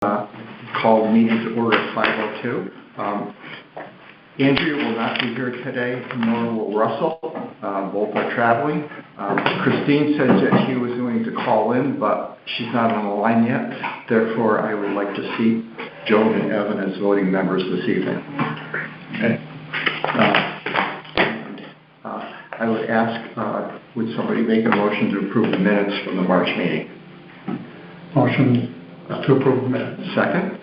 Call meeting to order at 5:02. Andrea will not be here today, nor will Russell. Both are traveling. Christine said that she was going to call in, but she's not on the line yet. Therefore, I would like to see Joan and Evan as voting members this evening. Okay. I would ask, would somebody make a motion to approve the minutes from the March meeting? Motion to approve the minutes. Second?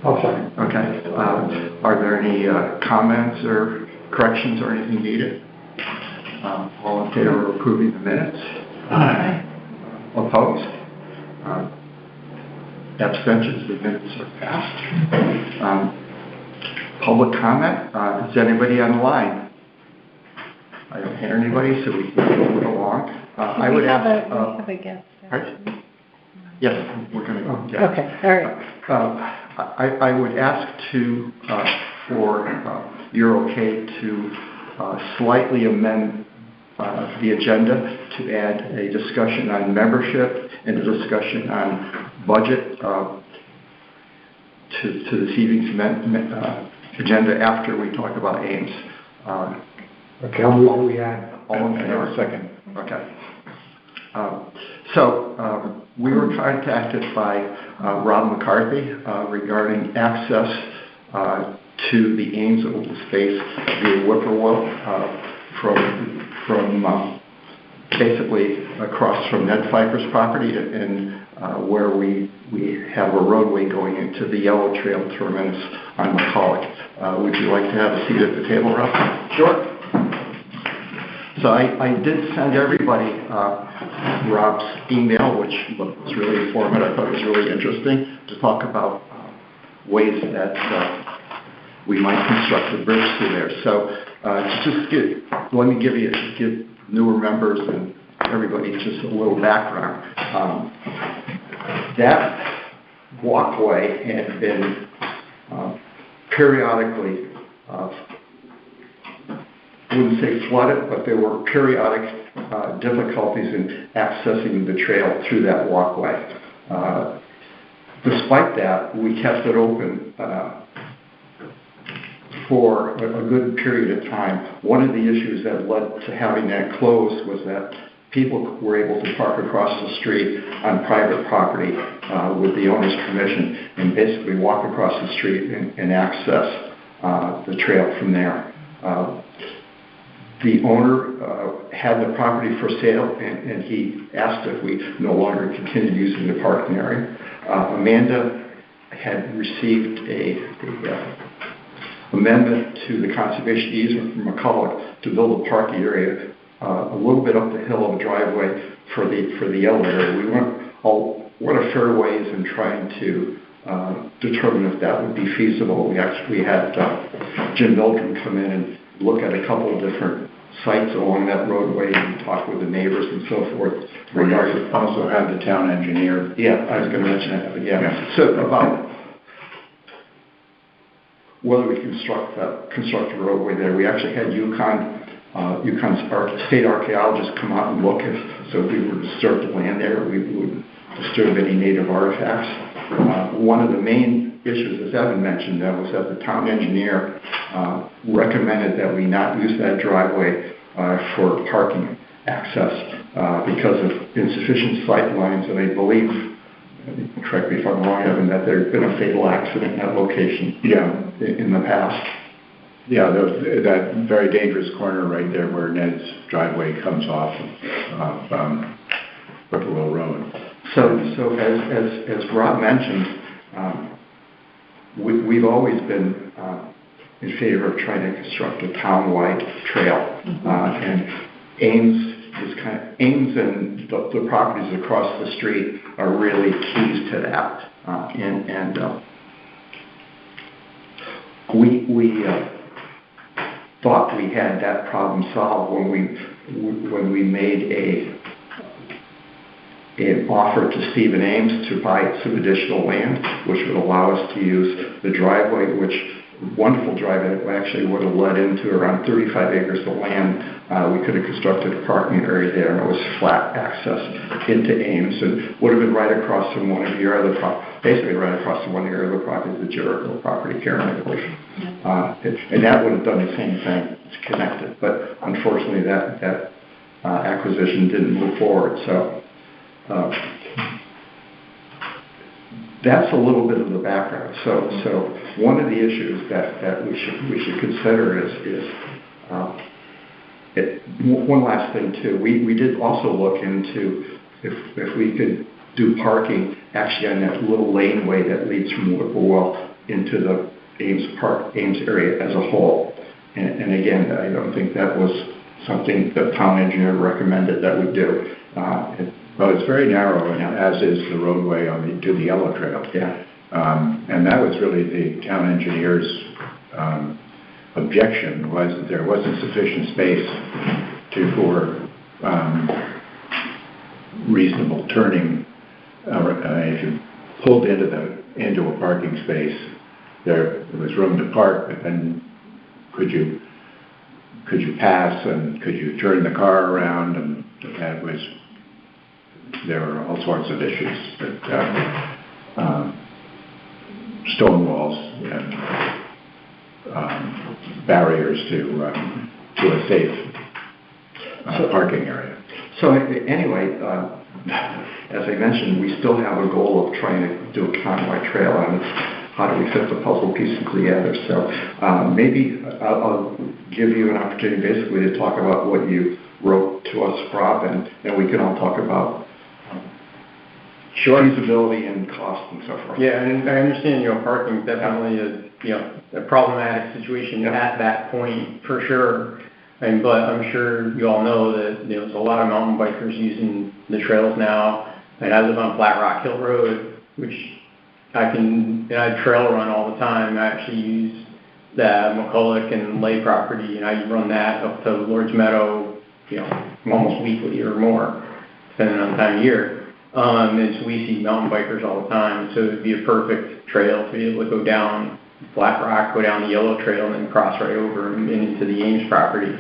I'll second. Okay. Are there any comments or corrections or anything needed? All in favor of approving the minutes? Aye. Opposed? Abstentions? The minutes are passed. Public comment? Is anybody on the line? I don't hear anybody, so we can move along. I would ask. We have a guest. Pardon? Yes, we're going to go. Yeah. Okay, all right. I would ask for you're okay to slightly amend the agenda to add a discussion on membership and a discussion on budget to this evening's agenda after we talk about Ames. Okay, I'll move that we add. All in favor? Second. Okay. We were contacted by Rob McCarthy regarding access to the Ames open space via Whippoorwill from basically across from Ned Pfeiffer's property and where we have a roadway going into the Yellow Trail terminus on McCulloch. Would you like to have a seat at the table, Rob? Sure. So I did send everybody Rob's email, which was really informative. I thought it was really interesting to talk about ways that we might construct a bridge through there. So let me give newer members and everybody just a little background. That walkway had been periodically I wouldn't say flooded, but there were periodic difficulties in accessing the trail through that walkway. Despite that, we kept it open for a good period of time. One of the issues that led to having that closed was that people were able to park across the street on private property with the owner's permission and basically walk across the street and access the trail from there. The owner had the property for sale, and he asked if we no longer continued using the parking area. Amanda had received a amendment to the conservation easement from McCulloch to build a parking area a little bit up the hill of the driveway for the yellow area. We went a fair ways in trying to determine if that would be feasible. We actually had Jim Mildred come in and look at a couple of different sites along that roadway and talk with the neighbors and so forth. We also had the town engineer. Yeah, I was going to mention that. Yeah. So about whether we construct a roadway there, we actually had UConn's state archaeologists come out and look so if we were to disturb the land there, we would disturb any native artifacts. One of the main issues, as Evan mentioned, was that the town engineer recommended that we not use that driveway for parking access because of insufficient sight lines, and I believe, correct me if I'm wrong, Evan, that there had been a fatal accident at that location in the past. Yeah, that very dangerous corner right there where Ned's driveway comes off of Whippoorwill Road. So as Rob mentioned, we've always been in favor of trying to construct a town-wide trail, and Ames and the properties across the street are really keys to that. We thought we had that problem solved when we made an offer to Stephen Ames to buy some additional land, which would allow us to use the driveway, which wonderful driveway that actually would have led into around 35 acres of land. We could have constructed a parking area there, and it was flat access into Ames, and would have been right across from one of your other basically right across from one of your other properties, the Jericho property, Karen, I believe. And that would have done the same thing. It's connected, but unfortunately that acquisition didn't move forward. So that's a little bit of the background. So one of the issues that we should consider is one last thing too. We did also look into if we could do parking actually on that little laneway that leads from Whippoorwill into the Ames area as a whole. And again, I don't think that was something the town engineer recommended that we do. Well, it's very narrow, as is the roadway to the Yellow Trail. Yeah. And that was really the town engineer's objection, was that there wasn't sufficient space for reasonable turning. If you pulled into a parking space, there was room to park, but then could you pass and could you turn the car around? And there were all sorts of issues, stone walls and barriers to a safe parking area. So anyway, as I mentioned, we still have a goal of trying to do a Conway Trail, and how do we fit the puzzle pieces together. So maybe I'll give you an opportunity basically to talk about what you wrote to us, Rob, and then we can all talk about feasibility and cost and so forth. Yeah, and I understand, parking is definitely a problematic situation at that point, for sure. But I'm sure you all know that there's a lot of mountain bikers using the trails now. And I live on Flat Rock Hill Road, which I trail run all the time. I actually use the McCulloch and Lay property, and I run that up to Lord's Meadow, almost weekly or more, depending on the time of year. And so we see mountain bikers all the time, so it'd be a perfect trail to be able to go down Flat Rock, go down the Yellow Trail, and then cross right over and into the Ames property.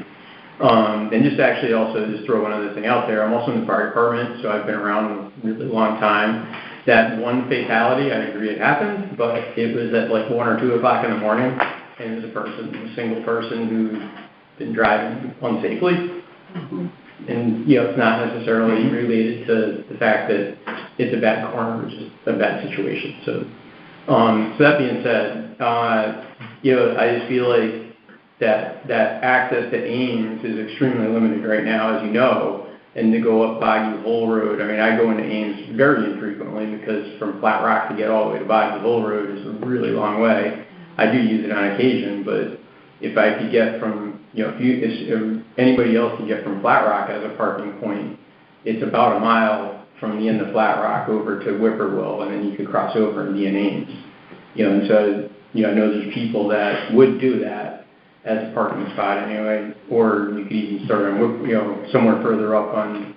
And just actually also just throw one other thing out there. I'm also in the fire department, so I've been around a really long time. That one fatality, I agree it happened, but it was at like 1 or 2 o'clock in the morning, and it was a single person who'd been driving unsafely. Mm-hmm. And, it's not necessarily related to the fact that it's a bad corner, which is a bad situation. So that being said, I just feel like that access to Ames is extremely limited right now, as you know, and to go up Boggy Hole Road. I mean, I go into Ames very infrequently because from Flat Rock to get all the way to Boggy Hole Road is a really long way. I do use it on occasion, but if I could get from if anybody else can get from Flat Rock as a parking point, it's about a mile from the end of Flat Rock over to Whippoorwill, and then you could cross over and be in Ames. And so, I know there's people that would do that as a parking spot anyway, or you could even start on, somewhere further up on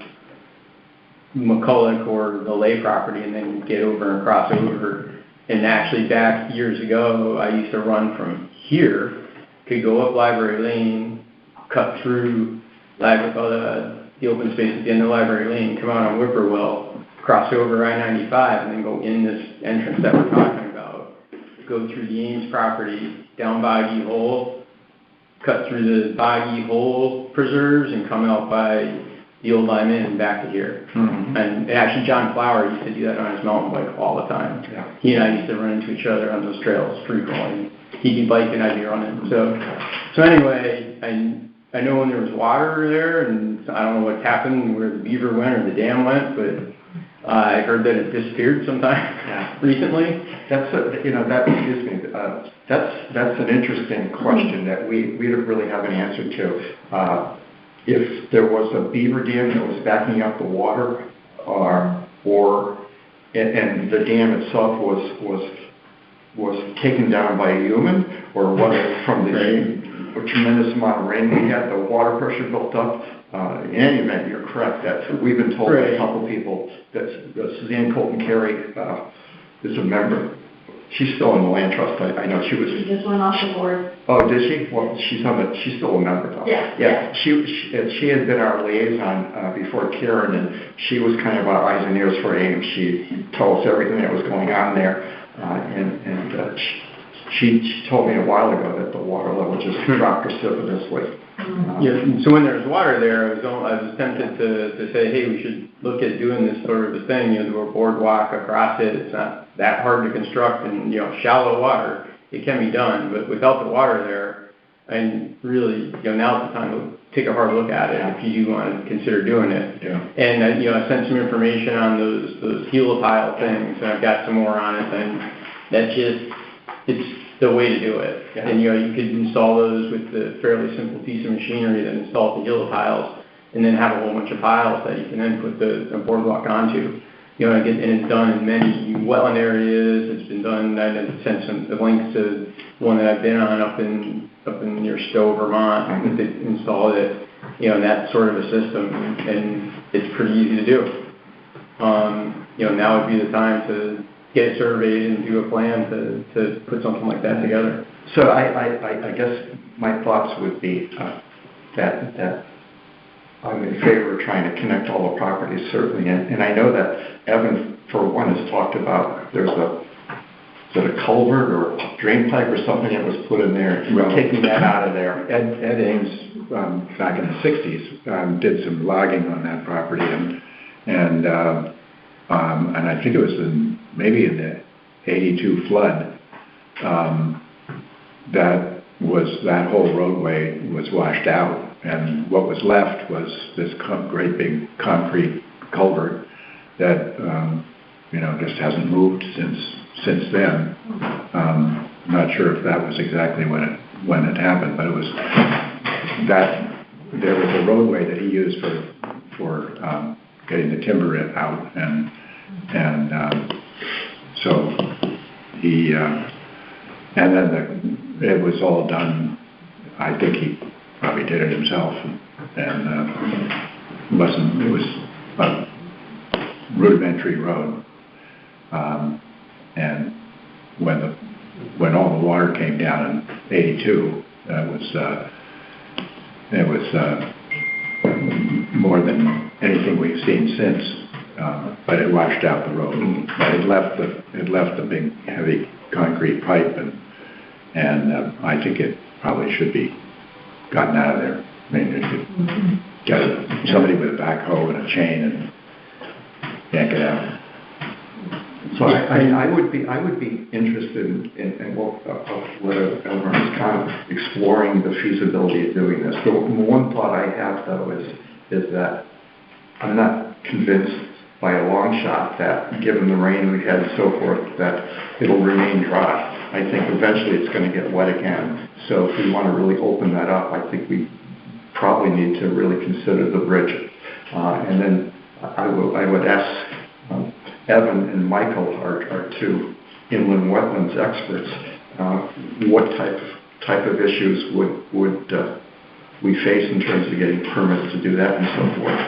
McCulloch or the Lay property, and then get over and cross over. And actually, back years ago, I used to run from here, could go up Library Lane, cut through the open space at the end of Library Lane, come out on Whippoorwill, cross over I-95, and then go in this entrance that we're talking about. Go through the Ames property, down Boggy Hole, cut through the Boggy Hole preserves, and come out by the old Lime Inn and back to here. Mm-hmm. And actually, John Flower used to do that on his mountain bike all the time. Yeah. He and I used to run into each other on those trails frequently. He'd be biking, I'd be running. So anyway, I know when there was water there, and I don't know what's happened, where the beaver went or the dam went, but I heard that it disappeared sometime recently. That's an interesting question that we don't really have an answer to. If there was a beaver dam that was backing up the water, and the dam itself was taken down by a human, or was it from the tremendous amount of rain we had, the water pressure built up? In any event, you're correct that we've been told by a couple people that Suzanne Colton Carey is a member she's still in the land trust. I know she was. She just went off the board. Oh, did she? Well, she's still a member though. Yeah. Yeah. She had been our liaison before Karen, and she was kind of our eyes and ears for Ames. She told us everything that was going on there, she told me a while ago that the water level just dropped precipitously. Yeah, so when there's water there, I was tempted to say, hey, we should look at doing this sort of a thing, do a boardwalk across it. It's not that hard to construct, and, shallow water, it can be done, but without the water there, and really, now's the time to take a hard look at it if you do want to consider doing it. Yeah. And, I sent some information on those helipile things, and I've got some more on it, and it's the way to do it. Yeah. And, you could install those with the fairly simple piece of machinery that installs the helipiles, and then have a whole bunch of piles that you can then put the boardwalk onto. And it's done in many wetland areas. It's been done. I sent some the links to one that I've been on up in near Stowe, Vermont, that they installed it. That sort of a system, and it's pretty easy to do. Now would be the time to get it surveyed and do a plan to put something like that together. So I guess my thoughts would be that I'm in favor of trying to connect all the properties, certainly. And I know that Evan, for one, has talked about there's is it a culvert or a drain pipe or something that was put in there, taking that out of there. Ed Ames, back in the 60s, did some logging on that property, and I think it was maybe in the 82 flood, that whole roadway was washed out, and what was left was this great big concrete culvert that just hasn't moved since then. Not sure if that was exactly when it happened, but it was that there was a roadway that he used for getting the timber out, and so he and then it was all done. I think he probably did it himself, and it was a rudimentary road, and when all the water came down in '82, it was more than anything we've seen since, but it washed out the road. But it left the big heavy concrete pipe, and I think it probably should be gotten out of there. I mean, you could get somebody with a backhoe and a chain and yank it out. So I would be interested in whether Elmer is kind of exploring the feasibility of doing this. The one thought I have though is that I'm not convinced by a long shot that given the rain we've had and so forth that it'll remain dry. I think eventually it's going to get wet again. So if we want to really open that up, I think we probably need to really consider the bridge. And then I would ask Evan and Michael, our two inland wetlands experts, what type of issues would we face in terms of getting permits to do that and so forth.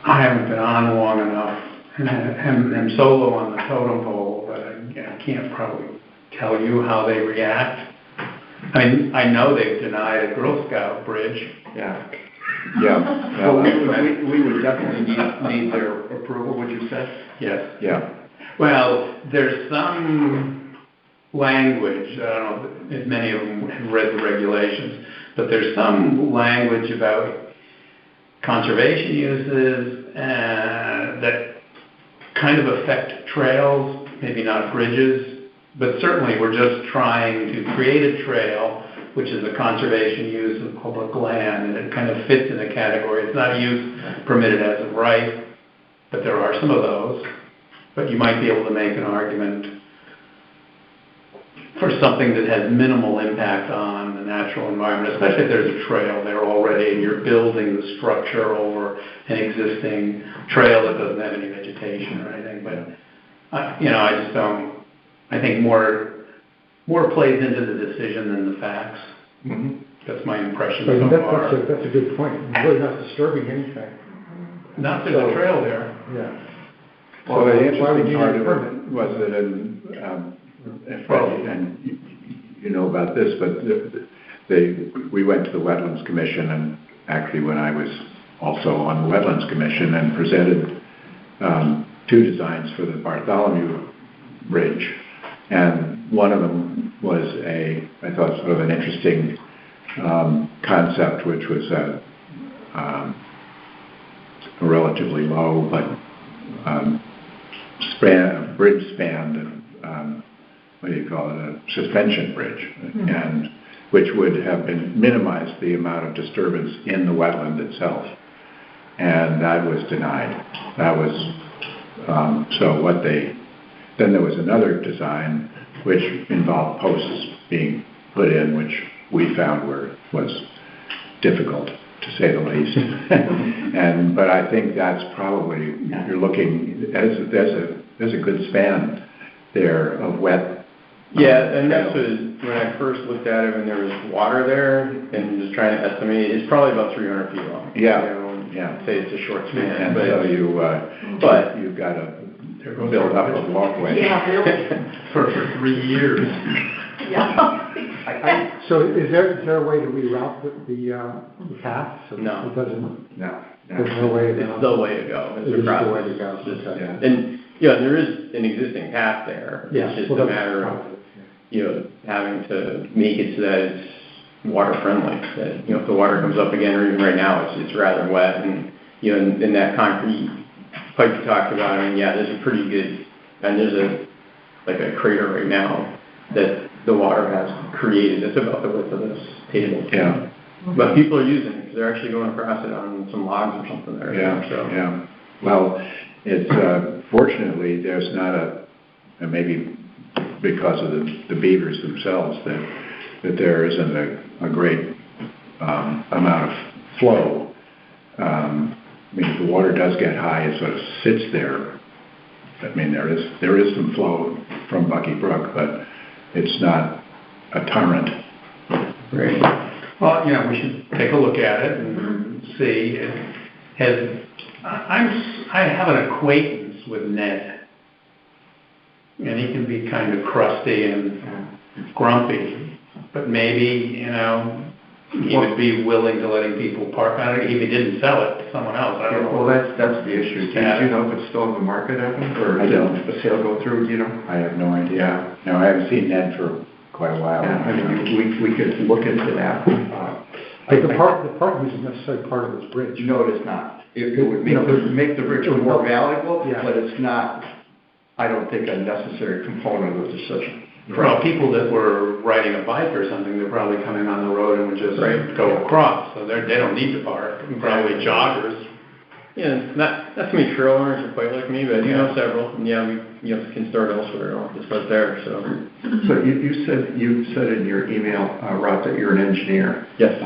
I haven't been on long enough, and I'm solo on the totem pole, but I can't probably tell you how they react. I mean, I know they've denied a Girl Scout bridge. Yeah. Yeah. Well, we would definitely need their approval, would you say? Yes. Yeah. Well, there's some language, I don't know if many of them have read the regulations, but there's some language about conservation uses that kind of affect trails, maybe not bridges, but certainly we're just trying to create a trail which is a conservation use of public land, and it kind of fits in a category. It's not a use permitted as of right, but there are some of those. But you might be able to make an argument for something that has minimal impact on the natural environment, especially if there's a trail there already and you're building the structure over an existing trail that doesn't have any vegetation or anything. But, I just don't, I think more plays into the decision than the facts. Mm-hmm. That's my impression so far. That's a good point. You're really not disturbing anything. Not there's a trail there. Yeah. Well, the why would interesting you part need a of permit? it was that and you know about this, but we went to the Wetlands Commission, and actually when I was also on the Wetlands Commission, and presented two designs for the Bartholomew Bridge. And one of them was I thought sort of an interesting concept, which was a relatively low but bridge span, what do you call it, a suspension bridge, and which would have minimized the amount of disturbance in the wetland itself. And that was denied. That was, then there was another design which involved posts being put in, which we found was difficult, to say the least. But I think that's probably, you're looking, there's a good span there of wet. Yeah, and that's when I first looked at it, and there was water there, and just trying to estimate, it's probably about 300 feet long. Yeah. You know, Yeah. say it's a short span. And but so you've got to build up a walkway. Yeah, really. For 3 years. Yeah. So is there a way to reroute the path? So No. It doesn't, No. there's no way. It's the way to go. It's It a is the process. way to go. Okay. Yeah. And, there is an existing path there. Yeah. It's just Well, a that's matter of, probably- having to make it so that it's water friendly. That, if the water comes up again, or even right now, it's rather wet, and, in that concrete pipe you talked about, there's a pretty good, and there's a crater right now that the water has created. It's about the width of this table. Yeah. But people are using it, 'cause they're actually going across it on some logs or something there. Yeah, So. yeah. Well, it's, fortunately, there's not and maybe because of the beavers themselves, that there isn't a great amount of flow. If the water does get high, it sort of sits there. There is some flow from Bucky Brook, but it's not a torrent. Right. Well, we should take a look at it and see. I have an acquaintance with Ned, and he can be kind of crusty and grumpy, but maybe, he would be willing to letting people park on it if he didn't sell it to someone else. I don't know. Well, that's the issue. Do you know if it's still in the market, Evan? Or I don't. did the sale go through, do you know? I have no idea. No, I haven't seen Ned for quite a while. Yeah, we could look into that. But the parking isn't necessarily part of this bridge. No, it is not. It would make the bridge more valuable, but it's not, I don't think, a necessary component of the decision. Well, people that were riding a bike or something, they're probably coming on the road and would just go across, so they don't need to park. Probably joggers. Yeah, not so many trail owners are quite like me, but several. And we can start elsewhere, not just right there. So you said in your email, Rob, that you're an engineer. Yes.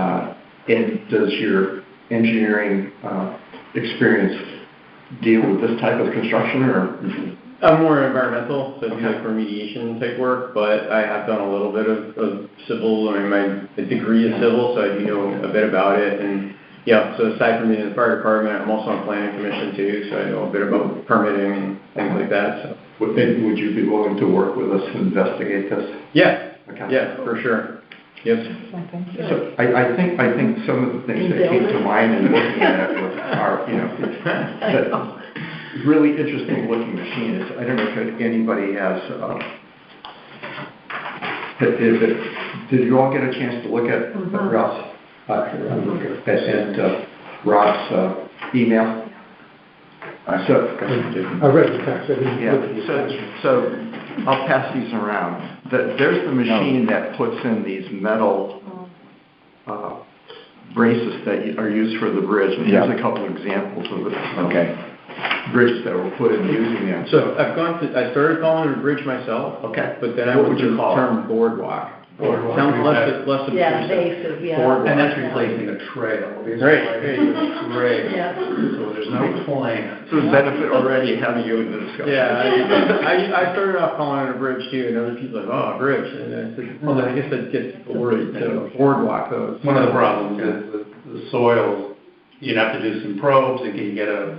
And does your engineering experience deal with this type of construction, or? I'm more environmental, so I do remediation type work, but I have done a little bit of civil. My degree is civil, so I do know a bit about it. And so aside from being in the fire department, I'm also on planning commission too, so I know a bit about permitting and things like that. So Would you be willing to work with us to investigate this? Yeah. Okay. Yeah, for sure. Yep. So I think some of the things that came to mind in looking at it are, that really interesting looking machine. I don't know if anybody has, did you all get a chance to look at Rob's Rob's email? I read the text. I didn't look at the text. So I'll pass these around. There's the machine that puts in these metal braces that are used for the bridge. And here's a couple examples of it. Bridges that were put in using them. So I started calling it a bridge myself. Okay. But then I What went would to you the call it? term boardwalk. Boardwalk. Sounds less obtrusive. Yeah. Boardwalk. And that's replacing a trail. These are Right. like trails. Yeah. So there's no plan. So the benefit already having you in the discussion. Yeah, I started off calling it a bridge too, and other people like, oh, a bridge. And I said, well, then I guess that gets people worried. So boardwalk, though. One of the problems is the soil, you'd have to do some probes, and can you get a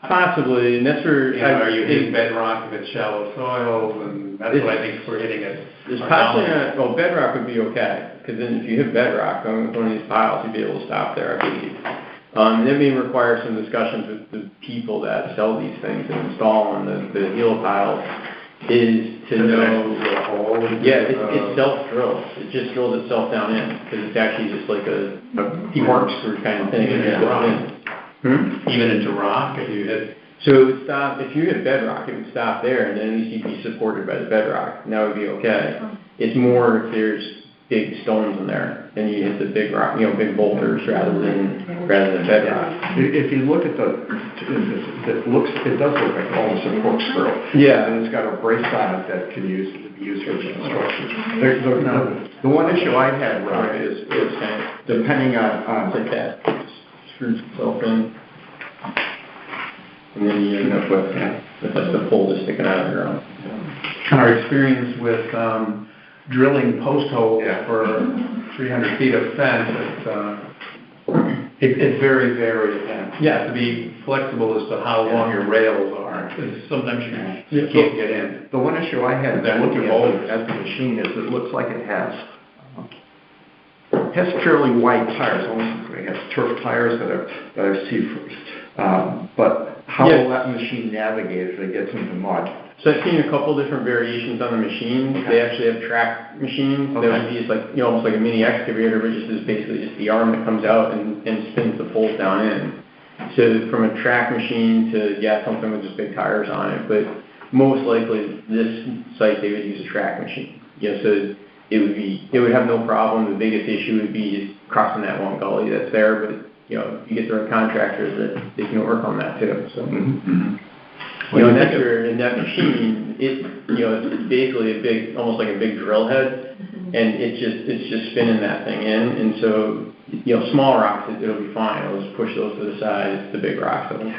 Possibly, and that's where. You know, are you hitting bedrock if it's shallow soils, and that's what I think we're hitting at. It's possibly not, well, bedrock would be okay, because then if you hit bedrock on one of these piles, you'd be able to stop there, I believe. That may require some discussions with the people that sell these things and install them, the helo piles, is to know. Yeah, it's self-drills. It just drills itself down in, because it's actually just like a corkscrew kind of thing. It just goes in. Even into rock, if you hit. So it would stop, if you hit bedrock, it would stop there, and then at least you'd be supported by the bedrock, and that would be okay. It's more if there's big stones in there, then you hit the big rock, big boulders rather than bedrock. If you look at it does look like almost a corkscrew. Yeah. And it's got a brace on it that can be used for construction. The one issue I had, Rob, is depending on. It's like that. Screws itself in. And then you end up with like the pole just sticking out of the ground. Our experience with drilling post holes for 300 feet of fence, it's very, very intense. You have to be flexible as to how long your rails are, because sometimes you can't get in. The one issue I had looking at the machine is it looks like it has fairly wide tires, almost like it has turf tires that are see-through. But how will that machine navigate if it gets into mud? So I've seen a couple different variations on the machine. Okay. They actually have track machines. Okay. That would be just like, almost like a mini excavator, but just is basically just the arm that comes out and spins the poles down in. So from a track machine to, something with just big tires on it, but most likely this site they would use a track machine. So it would have no problem. The biggest issue would be just crossing that one gully that's there, but if you get the right contractors, that they can work on that too. So. Mm-hmm. In that machine, it's basically almost like a big drill head, and it's just spinning that thing in, and so small rocks it'll be fine. It'll just push those to the side. The big rocks. Something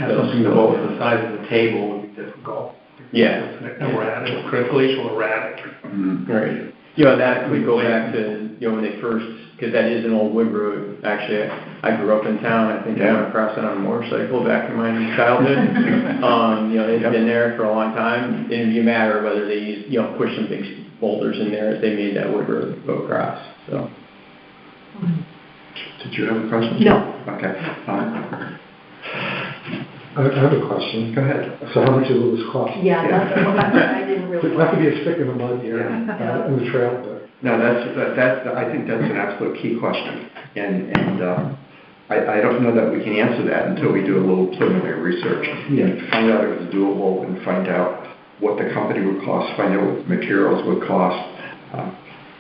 about the size of the table would be difficult. Yeah. Erratic, glacial erratic. Mm-hmm. Right. That would go back to when they first, because that is an old wood road. Actually, I grew up in town. I think I went across it on a motorcycle back in my childhood. It's been there for a long time. It didn't even matter whether they used, push some big boulders in there as they made that wood road go across. So. Did you have a question? No. Okay. I have a question. Go ahead. So how much will this cost? Yeah, that's what I didn't really. Not to be a stick in the mud here in the trail, but. No, I think that's an absolute key question, and I don't know that we can answer that until we do a little preliminary research and find out if it's doable and find out what the company would cost, find out what the materials would cost,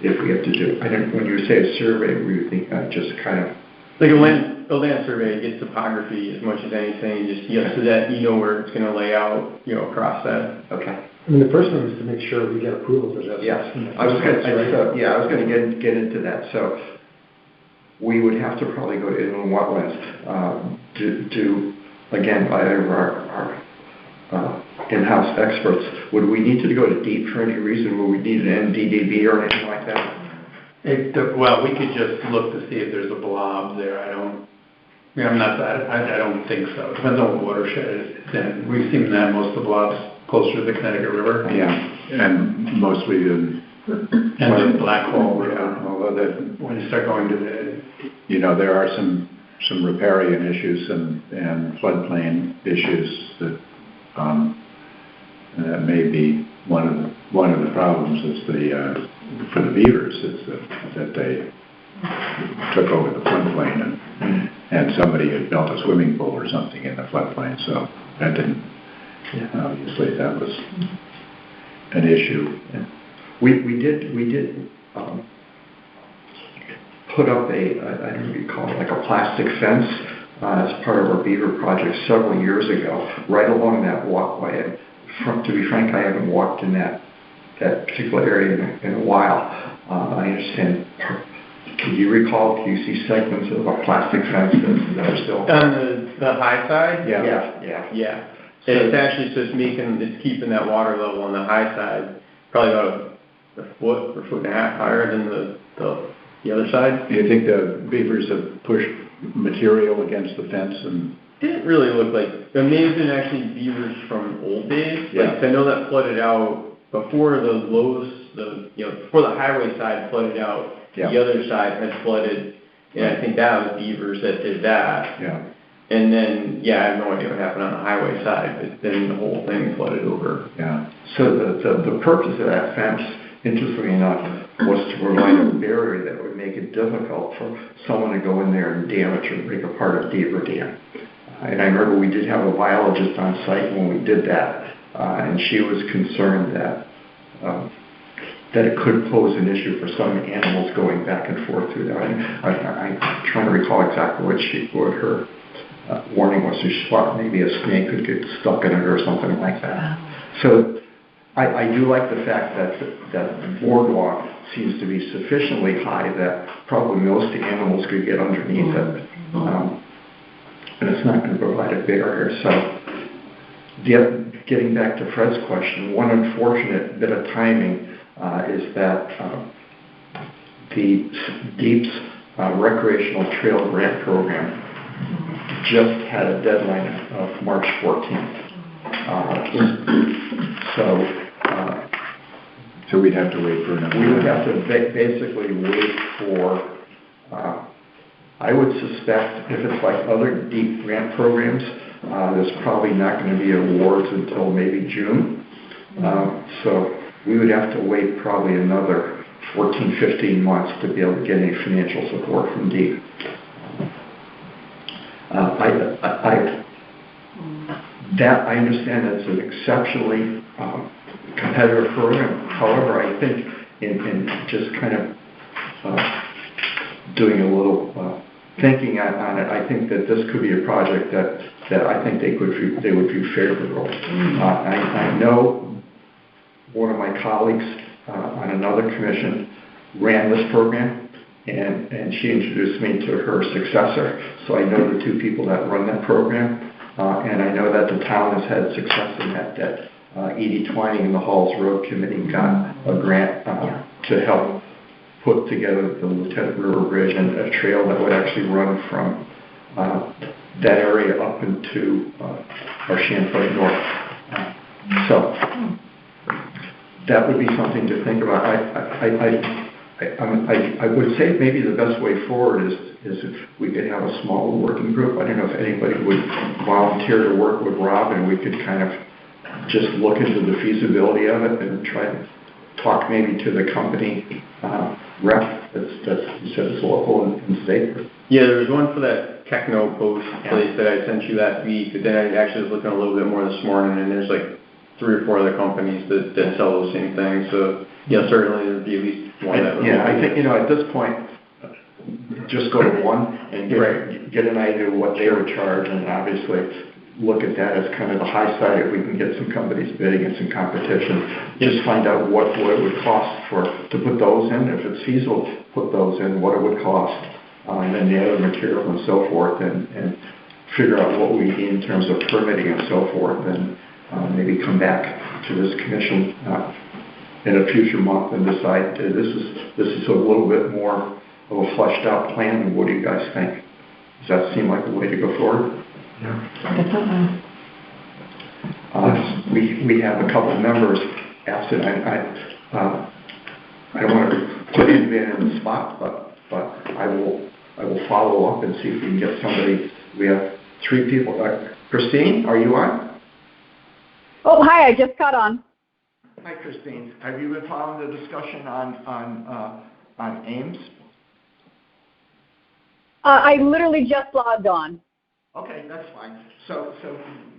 if we have to do. When you say a survey, we would think just kind of like a land survey gets topography as much as anything, just so that where it's going to lay out, across that. Okay. I mean, the first thing is to make sure we get approval for that. Yes, I was going to get into that. So we would have to probably go to inland wetlands to again by our in-house experts. Would we need to go to deep for any reason? Would we need an NDDB or anything like that? Well, we could just look to see if there's a blob there. I don't think so. It depends on what watershed it's in. We've seen that most of the blobs closer to the Connecticut River. Yeah, and mostly in the Black Hole River. Yeah, although when you start going to there are some riparian issues and floodplain issues that may be one of the problems is for the beavers is that they took over the floodplain and somebody had built a swimming pool or something in the floodplain, so that didn't. Obviously, that was an issue. We did put up I don't know what you call it, like a plastic fence as part of our beaver project several years ago, right along that walkway. And to be frank, I haven't walked in that particular area in a while. I understand. Can you see segments of a plastic fence that are still on the high side? Yeah. So it's keeping that water level on the high side, probably about a foot or foot and a half higher than the other side. Do you think the beavers have pushed material against the fence and didn't really look like, it may have been actually beavers from old days. Yeah. Like, I know that flooded out before the Lowe's, before the highway side flooded out, Yeah. the other side had flooded, and I think that was beavers that did that. Yeah. And then, I have no idea what happened on the highway side, but then the whole thing flooded over. Yeah. So the purpose of that fence, interestingly enough, was to provide a barrier that would make it difficult for someone to go in there and damage or break apart a beaver dam. And I remember we did have a biologist on site when we did that, and she was concerned that it could pose an issue for some animals going back and forth through there. I'm trying to recall exactly what her warning was. She thought maybe a snake could get stuck in it or something like that. So I do like the fact that the boardwalk seems to be sufficiently high that probably most animals could get underneath it. And it's not going to provide a barrier. So getting back to Fred's question, one unfortunate bit of timing is that the DEEP's recreational trail grant program just had a deadline of March 14th. So we'd have to wait for another. We would have to basically wait for, I would suspect if it's like other DEEP grant programs, there's probably not going to be awards until maybe June. So we would have to wait probably another 14, 15 months to be able to get any financial support from DEEP. I understand that's an exceptionally competitive program. However, I think in just kind of doing a little thinking on it, I think that this could be a project that I think they would view favorably. I know one of my colleagues on another commission ran this program, and she introduced me to her successor. So I know the two people that run that program, and I know that the town has had success in that. Edie Twining and the Halls Road Committee got a grant to help put together the Lieutenant River Bridge and a trail that would actually run from that area up into our Champlain North. So that would be something to think about. I would say maybe the best way forward is if we could have a small working group. I don't know if anybody would volunteer to work with Rob, and we could kind of just look into the feasibility of it and try to talk maybe to the company rep that's you said it's local and state. Yeah, there was one for that Techno Post place that I sent you last week, but then I actually was looking a little bit more this morning, and there's like 3 or 4 other companies that sell those same things. So, certainly there'd be at least one that would. Yeah, I think, at this point, just go to one and get an idea of what they would charge, and obviously look at that as kind of the high side if we can get some companies bidding and some competition. Just find out what it would cost to put those in. If it's feasible, put those in, what it would cost, and then the other material and so forth, and figure out what we need in terms of permitting and so forth, and maybe come back to this commission in a future month and decide this is a little bit more of a fleshed out plan. And what do you guys think? Does that seem like the way to go forward? Yeah. We have a couple of members absent. I don't want to put anybody in the spot, but I will follow up and see if we can get somebody. We have 3 people. Christine, are you on? Oh, hi! I just got on. Hi, Christine. Have you been following the discussion on Ames? I literally just logged on. Okay, that's fine. So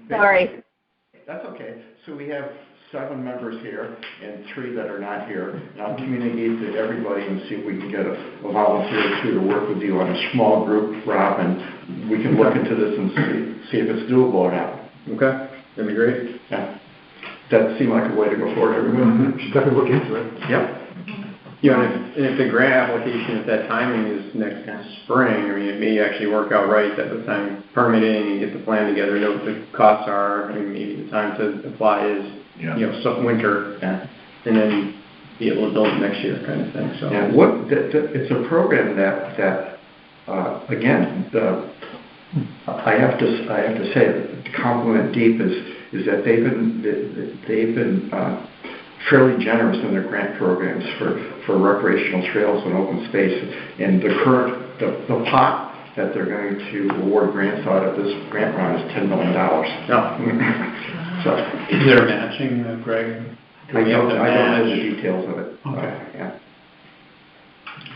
Sorry. That's okay. So we have 7 members here and 3 that are not here. And I'll communicate to everybody and see if we can get a volunteer or 2 to work with you on a small group, Rob, and we can look into this and see if it's doable or not. Okay, that'd be great. Yeah. That seemed like a way to go forward, everyone. Should definitely look into it. Yep. And if the grant application, if that timing is next spring, it may actually work out right that the time permitting and get the plan together, know what the costs are. Maybe the time to apply is, some winter, and then be able to build it next year, kind of thing. So yeah, it's a program that again, I have to say, to compliment Deep is that they've been fairly generous in their grant programs for recreational trails and open space. And the pot that they're going to award grants out of this grant round is $10 million. So, Is there a matching, Greg? I don't know the details of it. Okay. Yeah.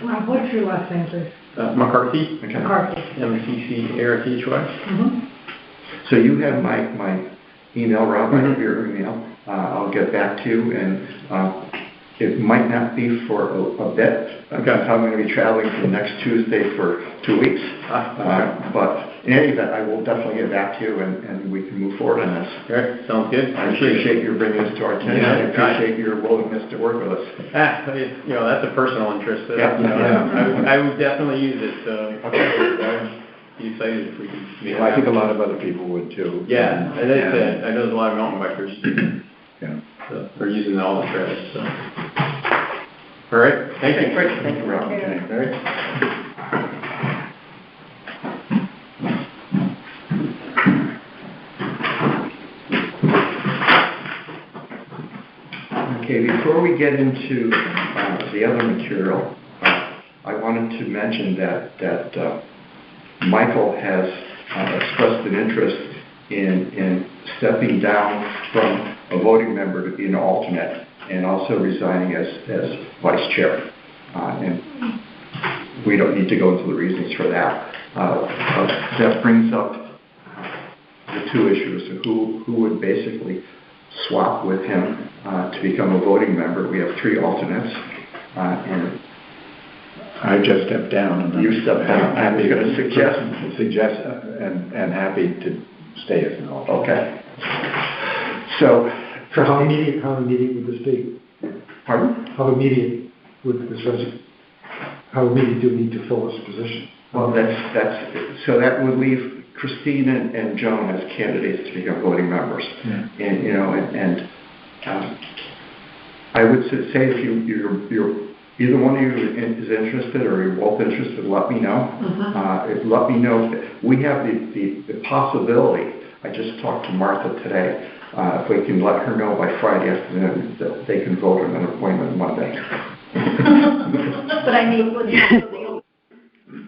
Rob, what's your last name, please? McCarthy, Okay. McCarthy. MCCARTHY. Mm-hmm. So you have my email, Rob, I have your email. I'll get back to you, and it might not be for a bit, because I'm going to be traveling from next Tuesday for 2 weeks. But in any event, I will definitely get back to you, and we can move forward on this. Okay, sounds good. I appreciate you bringing this to our attention. Yeah, I appreciate your willingness to work with us. That's a personal interest. Yeah. I would definitely use it, so Okay. I'd be excited if we could meet. Well, I think a lot of other people would too. Yeah, and I know there's a lot of mountain bikers. Yeah. So they're using all the trails, so. All right, thank you. Great, thank you, Rob. Okay, all right. Okay, before we get into the other material, I wanted to mention that Michael has expressed an interest in stepping down from a voting member to be an alternate, and also resigning as vice chair. And we don't need to go into the reasons for that. That brings up the two issues: who would basically swap with him to become a voting member. We have 3 alternates, and I just stepped down. And you stepped down. I was going to suggest and happy to stay as an alternate. Okay. So, So how immediate would this be? pardon? How immediate would this how immediate do we need to fill this position? Well, so that would leave Christine and Joan as candidates to become voting members. Yeah. And I would say if you're either one of you is interested, or you're both interested, let me know. Let me know. We have the possibility. I just talked to Martha today. If we can let her know by Friday afternoon that they can vote on an appointment Monday. But I mean, the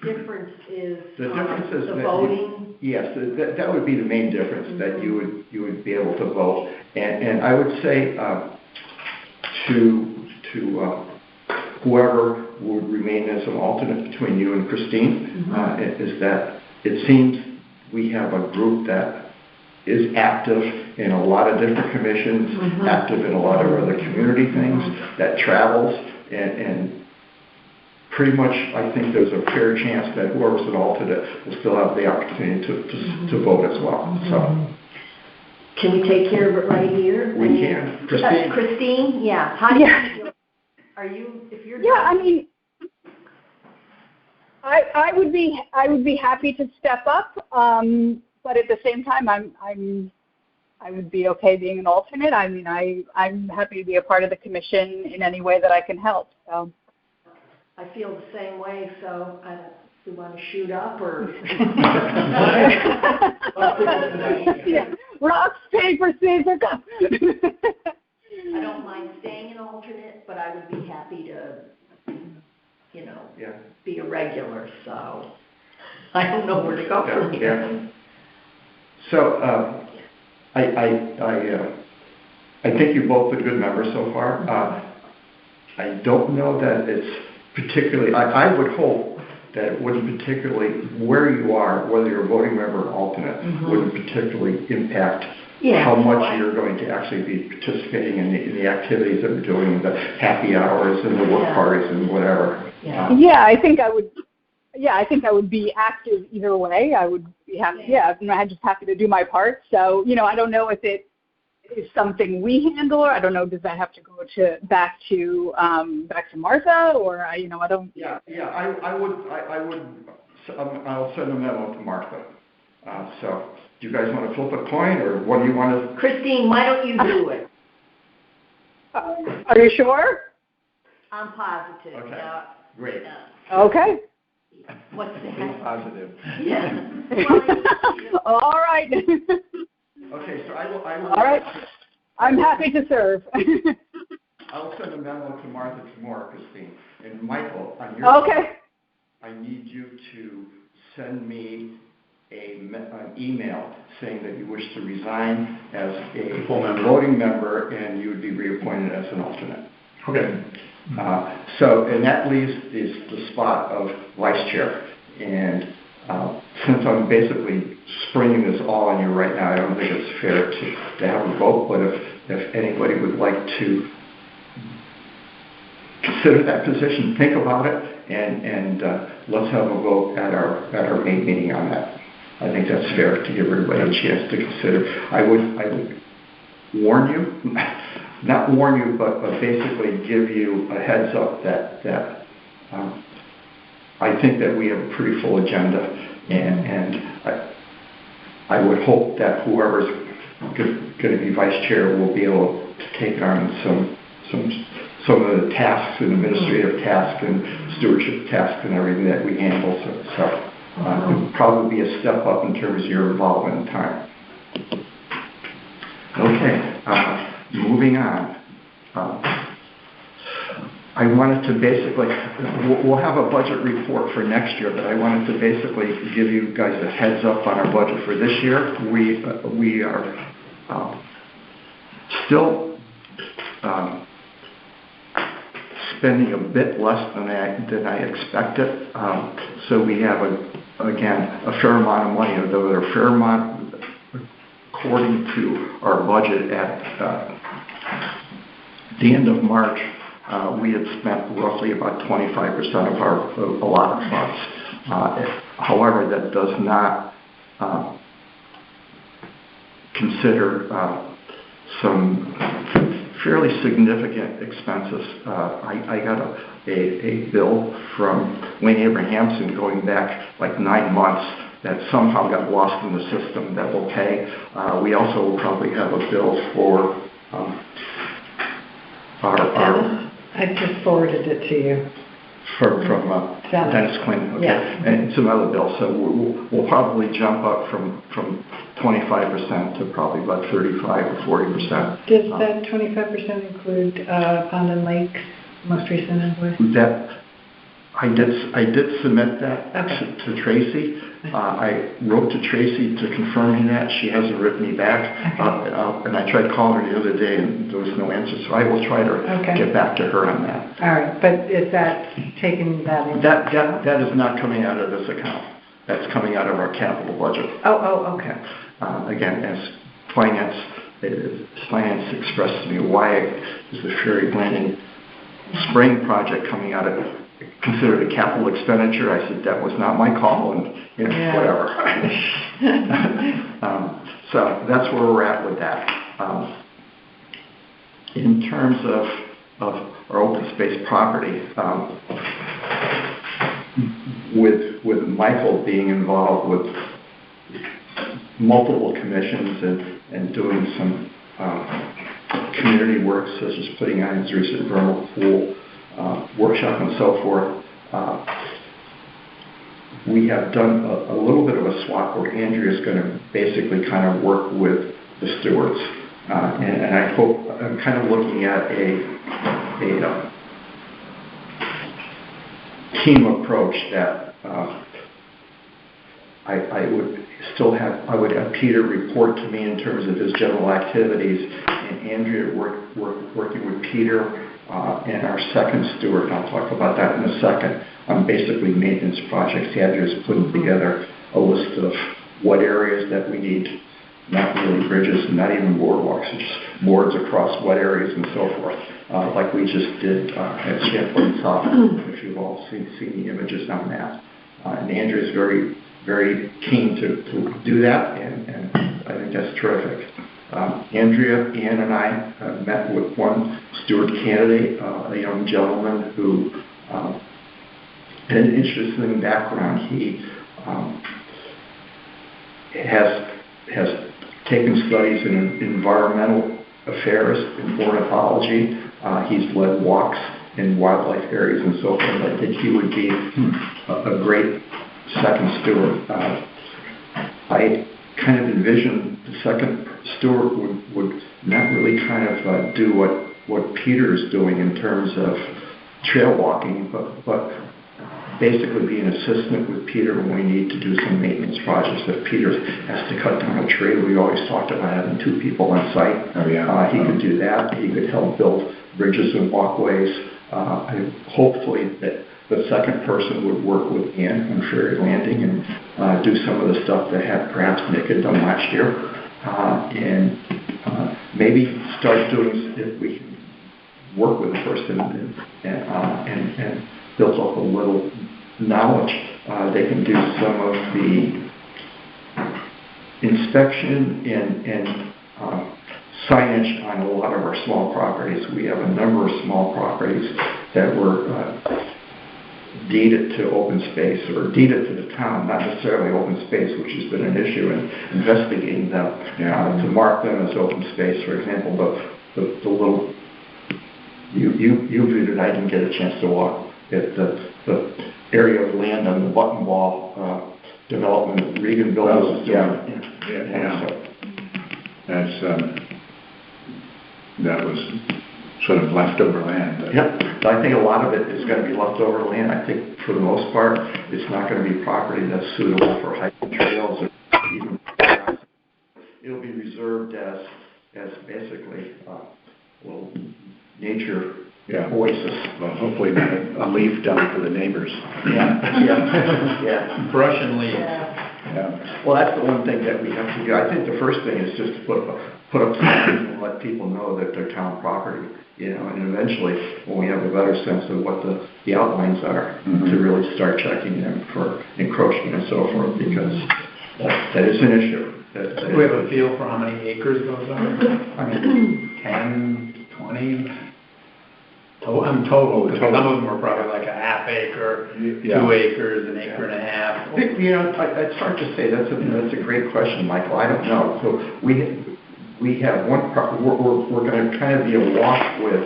difference is The difference is the that voting. Yes, that would be the main difference, that you would be able to vote. And I would say to whoever would remain as an alternate between you and Christine, is that it seems we have a group that is active in a lot of different commissions, active in a lot of other community things, that travels, and pretty much I think there's a fair chance that whoever's an alternate will still have the opportunity to vote as well. So Can we take care of it right here? we can. Christine, yeah. How do you feel? Are you, if you're... Yeah, I mean, I would be happy to step up, but at the same time, I would be okay being an alternate. I mean, I'm happy to be a part of the commission in any way that I can help. So I feel the same way. So do you want to shoot up or? Yeah. Rocks, paper, scissors, go. I don't mind staying an alternate, but I would be happy to, be a regular. So I don't know where to go from here. Yeah. So I think you've both been good members so far. I don't know that it's particularly, I would hope that it wouldn't particularly, where you are, whether you're a voting member or alternate, wouldn't particularly impact how much you're going to actually be participating in the activities that we're doing, the happy hours and the work parties and whatever. Yeah, I think I would. Yeah, I think I would be active either way. I would be happy. Yeah, I'm just happy to do my part. So, I don't know if it is something we handle, or I don't know. Does that have to go back to Martha, or I don't. Yeah. I would. I'll send a memo to Martha. So, do you guys want to flip a coin, or what do you want to? Christine, why don't you do it? Are you sure? I'm positive. Okay. Great. Okay. What's Be that? positive. Yeah. All right. Okay, so I will. All right. I'm happy to serve. I will send a memo to Martha tomorrow, Christine. And Michael, on your Okay. I need you to send me an email saying that you wish to resign as a Full member. voting member and you would be reappointed as an alternate. Okay. And that leaves the spot of vice chair. And since I'm basically springing this all on you right now, I don't think it's fair to have a vote, but if anybody would like to consider that position, think about it, and let's have a vote at our main meeting on that. I think that's fair to give everybody a chance to consider. I would warn you, not warn you, but basically give you a heads up that I think that we have a pretty full agenda, and I would hope that whoever's going to be vice chair will be able to take on some of the tasks and administrative tasks and stewardship tasks and everything that we handle. So it would probably be a step up in terms of your involvement in time. Okay, moving on. I wanted to basically, we'll have a budget report for next year, but I wanted to basically give you guys a heads up on our budget for this year. We are still spending a bit less than I expected. So we have, again, a fair amount of money, although a fair amount, according to our budget at the end of March, we had spent roughly about 25% of our allotted funds. However, that does not consider some fairly significant expenses. I got a bill from Wayne Abrahamson going back like 9 months that somehow got lost in the system that we'll pay. We also will probably have a bill for our I just forwarded it to you. from Dennis Quinn, okay, Yeah. and some other bills. So we'll probably jump up from 25% to probably about 35 or 40%. Does that 25% include Pond and Lake's most recent invoice? That I did submit that Okay. to Tracy. I wrote to Tracy to confirm that. She hasn't written me back. Okay. And I tried calling her the other day, and there was no answer. So I will try to Okay. get back to her on that. All right, but is that taking that into That is not coming out of this account. That's coming out of our capital budget. Oh, okay. Again, as finance expressed to me, why is the ferry landing spring project coming out of considered a capital expenditure? I said that was not my call, and whatever. So that's where we're at with that. In terms of our open space property, with Michael being involved with multiple commissions and doing some community work, such as putting on his recent vernal pool workshop and so forth, we have done a little bit of a swap where Andrea is going to basically kind of work with the stewards. And I hope, I'm kind of looking at a team approach that I would have Peter report to me in terms of his general activities, and Andrea working with Peter and our second steward, and I'll talk about that in a second, on basically maintenance projects. Andrea's putting together a list of what areas that we need, not really bridges and not even boardwalks, just boards across what areas and so forth, like we just did at Champlain South, if you've all seen the images on that. And Andrea's very, very keen to do that, and I think that's terrific. Andrea, Ann, and I met with one steward candidate, a young gentleman who had an interesting background. He has taken studies in environmental affairs and ornithology. He's led walks in wildlife areas and so forth. I think he would be a great second steward. I kind of envision the second steward would not really kind of do what Peter's doing in terms of trail walking, but basically be an assistant with Peter when we need to do some maintenance projects. If Peter has to cut down a tree, we always talked about having 2 people on site. Oh, yeah. He could do that. He could help build bridges and walkways. Hopefully that the second person would work with Ann on Ferry Landing and do some of the stuff that perhaps Nick had done last year. And maybe start doing, if we can work with a person and build up a little knowledge, they can do some of the inspection and signage on a lot of our small properties. We have a number of small properties that were deeded to open space or deeded to the town, not necessarily open space, which has been an issue in investigating them, to mark them as open space. For example, the little, you viewed it, I didn't get a chance to walk at the area of land on the Button Ball development Regan Builders. That was sort of leftover land. Yeah, I think a lot of it is going to be leftover land. I think for the most part, it's not going to be property that's suitable for hiking trails or even it'll be reserved as basically nature oasis. Well, hopefully not a leaf dump for the neighbors. Yeah. Brush and leaves. Yeah. Well, that's the one thing that we have to do. I think the first thing is just to put up signs and let people know that they're town property, and eventually when we have a better sense of what the outlines are, to really start checking them for encroachment and so forth, because that is an issue. Do we have a feel for how many acres those are? I mean, 10, 20? Total, because some of them are probably like a half acre, 2 acres, 1.5 acres. It's hard to say. That's a great question, Michael. I don't know. So we have one. We're going to kind of be awash with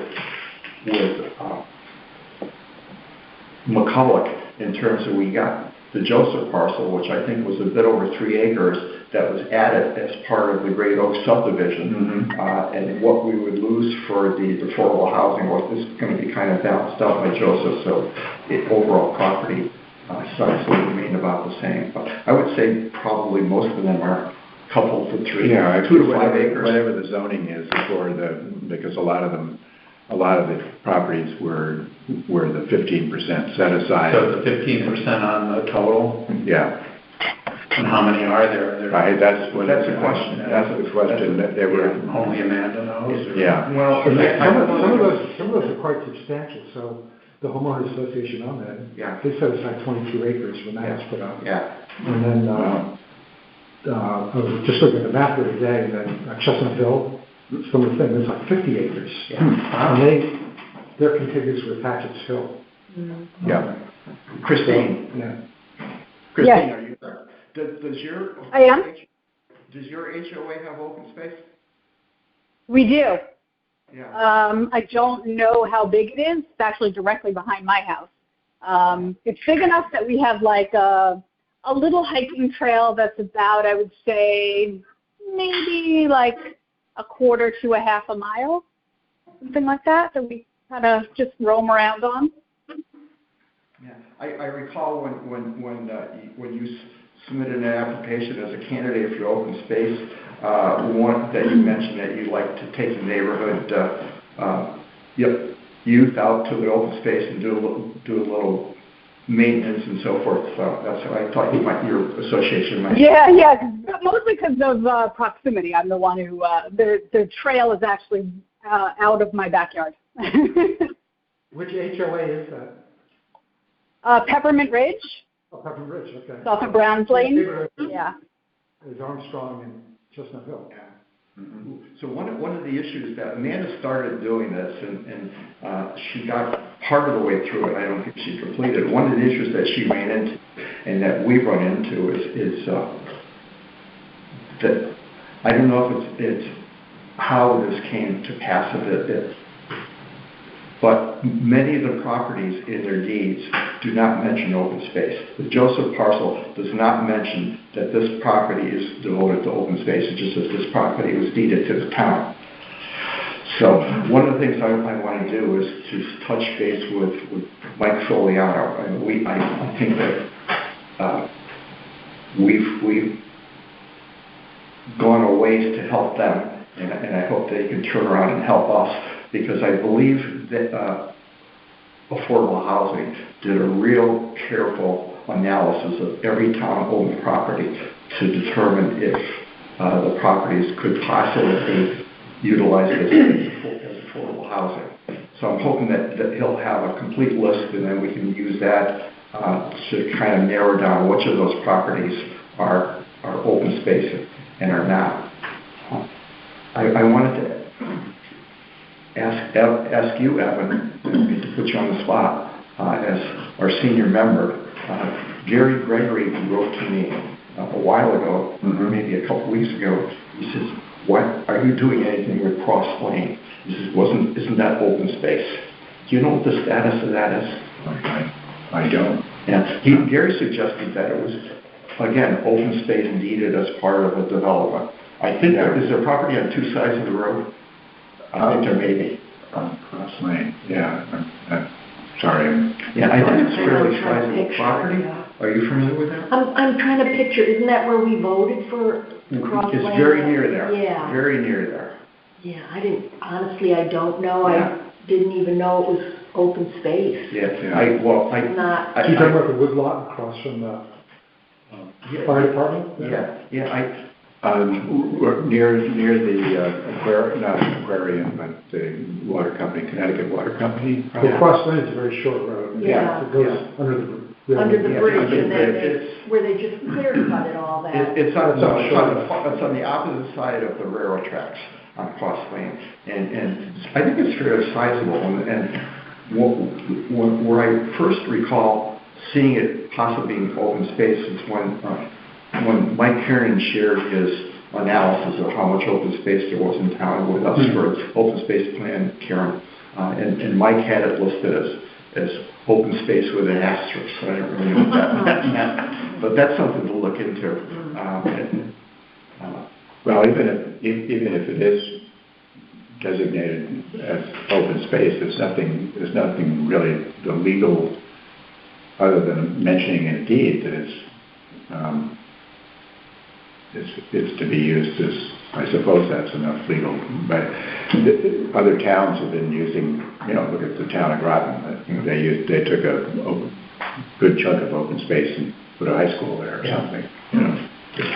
McCulloch in terms of we got the Joseph parcel, which I think was a bit over 3 acres, that was added as part of the Great Oak subdivision. And what we would lose for the affordable housing was going to be kind of balanced out by Joseph, so the overall property size will remain about the same. But I would say probably most of them are a couple to 3, 2 to 5 acres. Whatever the zoning is because a lot of the properties were the 15% set aside. So the 15% on the total? Yeah. And how many are there? Right, that's the question. That's the question. That they were only Amanda knows. Yeah. Well, some of those are quite substantial. So the homeowners association on that, they set aside 22 acres when that was put up. Yeah. And then I was just looking at the map the other day, and then Chestnut Hill, some of the things, it's like 50 acres. Yeah. And they're contiguous with Hatchett's Hill. Yeah. Christine. Christine, are you there? I am. Does your HOA have open space? We do. Yeah. I don't know how big it is. It's actually directly behind my house. It's big enough that we have like a little hiking trail that's about, I would say, maybe like 1/4 to a half a mile, something like that we kind of just roam around on. Yeah, I recall when you submitted an application as a candidate for your open space, one that you mentioned that you'd like to take the neighborhood youth out to the open space and do a little maintenance and so forth. So that's what I thought your association might. Yeah, mostly because of proximity. I'm the one who the trail is actually out of my backyard. Which HOA is that? Peppermint Ridge. Oh, Peppermint Ridge, okay. It's off of Browns Lane. Yeah. There's Armstrong and Chestnut Hill. Yeah. Mm-hmm. So one of the issues that Amanda started doing this, and she got part of the way through it. I don't think she completed. One of the issues that she ran into, and that we've run into, is that I don't know if it's how this came to pass. but many of the properties in their deeds do not mention open space. The Joseph parcel does not mention that this property is devoted to open space. It just says this property was deeded to the town. So one of the things I want to do is to touch base with Mike Soliano. And I think that we've gone a ways to help them, and I hope they can turn around and help us, because I believe that affordable housing did a real careful analysis of every town-owned property to determine if the properties could possibly be utilized as affordable housing. So I'm hoping that he'll have a complete list, and then we can use that to kind of narrow down which of those properties are open space and are not. I wanted to ask you, Evan, to put you on the spot as our senior member. Gary Gregory wrote to me a while ago, maybe a couple weeks ago. He says, "What are you doing anything with Cross Lane?" He says, "Isn't that open space?" Do you know what the status of that is? I don't. Yeah, Gary suggested that it was, again, open space deeded as part of a development. I think is there property on two sides of the road? I think there may be. Cross Lane, yeah. I'm sorry. Yeah, I think it's fairly sizable property. Are you familiar with that? I'm trying to picture, isn't that where we voted for Cross Lane? It's very near there. Yeah. Very near there. Yeah, honestly, I don't know. Yeah. I didn't even know it was open space. Yeah, It's not. You talking about the woodlot across from the fire department? Yeah, near the not aquarium, but the water company, Connecticut Water Company. Well, Cross Lane is a very short road. Yeah. It goes under the bridge, and then it's where they just clear cut it all that. It's on the opposite side of the railroad tracks on Cross Lane, and I think it's fairly sizable. And where I first recall seeing it possibly being open space is when Mike Kiernan shared his analysis of how much open space there was in town with us for open space plan, Karen, and Mike had it listed as open space with an asterisk. So I don't really know what that meant, but that's something to look into. Well, even if it is designated as open space, there's nothing really illegal other than mentioning in a deed that it's to be used as, I suppose that's enough legal. But other towns have been using, look at the town of Groton. They took a good chunk of open space and put a high school there or something.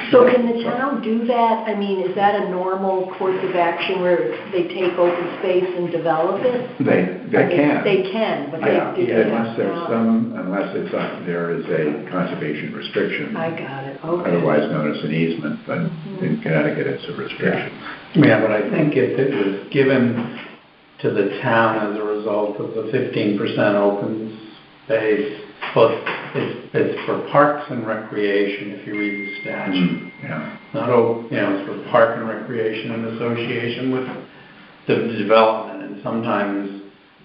So can the town do that? I mean, is that a normal course of action where they take open space and develop it? They can. They can, but unless there is a conservation restriction. I got it. Okay. Otherwise known as an easement, but in Connecticut it's a restriction. Yeah, but I think if it was given to the town as a result of the 15% open space, but it's for parks and recreation, if you read the statute. It's for park and recreation in association with the development, and sometimes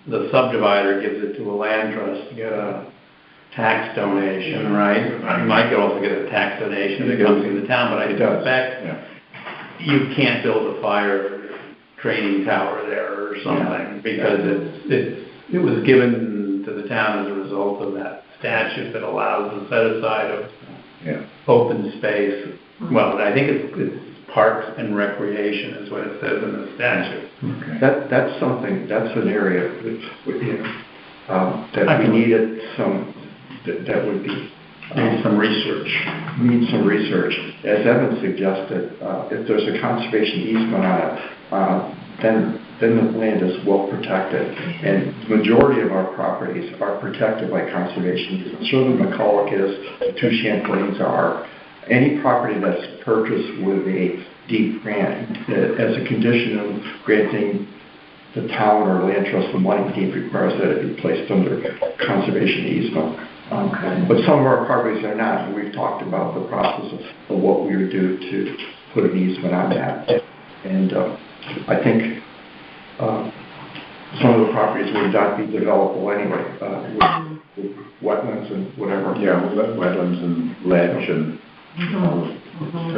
the subdivider gives it to a land trust to get a tax donation, right? You might also get a tax donation if it comes from the town, but I suspect you can't build a fire training tower there or something because it was given to the town as a result of that statute that allows the set aside of open space. Well, I think it's parks and recreation is what it says in the statute. Okay. That's an area that we needed that would be Need some research. Need some research. As Evan suggested, if there's a conservation easement on it, then the land is well protected. And the majority of our properties are protected by conservation easements. Certainly McCulloch is, the two Champlains are. Any property that's purchased with a deed grant, as a condition of granting the town or land trust the money, deed requires that it be placed under conservation easement. But some of our properties are not, and we've talked about the process of what we would do to put an easement on that. And I think some of the properties would not be developable anyway, with wetlands and whatever. Yeah, wetlands and ledge and all of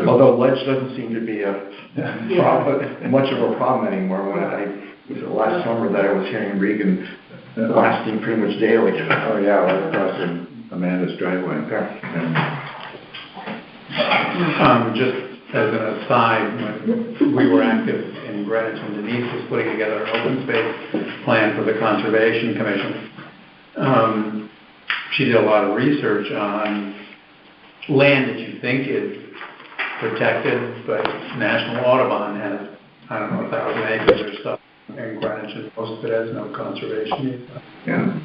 Although ledge doesn't seem to be a problem, much of a problem anymore. When it was the last summer that I was hearing Regan blasting pretty much daily. Oh, yeah, right across in Amanda's driveway. Just as an aside, when we were active in Greenwich and Denise was putting together an open space plan for the Conservation Commission, she did a lot of research on land that you think is protected, but National Audubon has, I don't know, 1,000 acres or stuff in Greenwich, and most of it has no conservation easement. Yeah.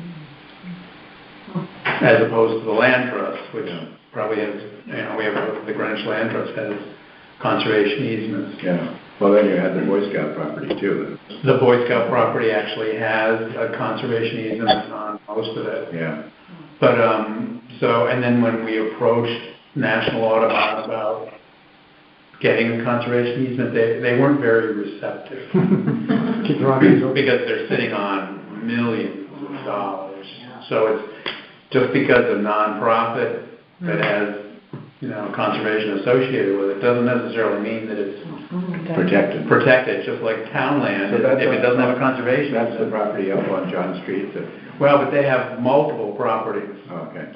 As opposed to the Land Trust, which probably has, we have the Greenwich Land Trust has conservation easements. Yeah. Well, then you had the Boy Scout property too. Then. The Boy Scout property actually has a conservation easement on most of it. Yeah. But, and then when we approached National Audubon about getting a conservation easement, they weren't very receptive. Because they're sitting on millions of dollars. So it's just because a nonprofit that has, conservation associated with it doesn't necessarily mean that it's protected, just like town land. So if it doesn't have a conservation, that's the property up on John Street. Well, but they have multiple properties. Oh, okay.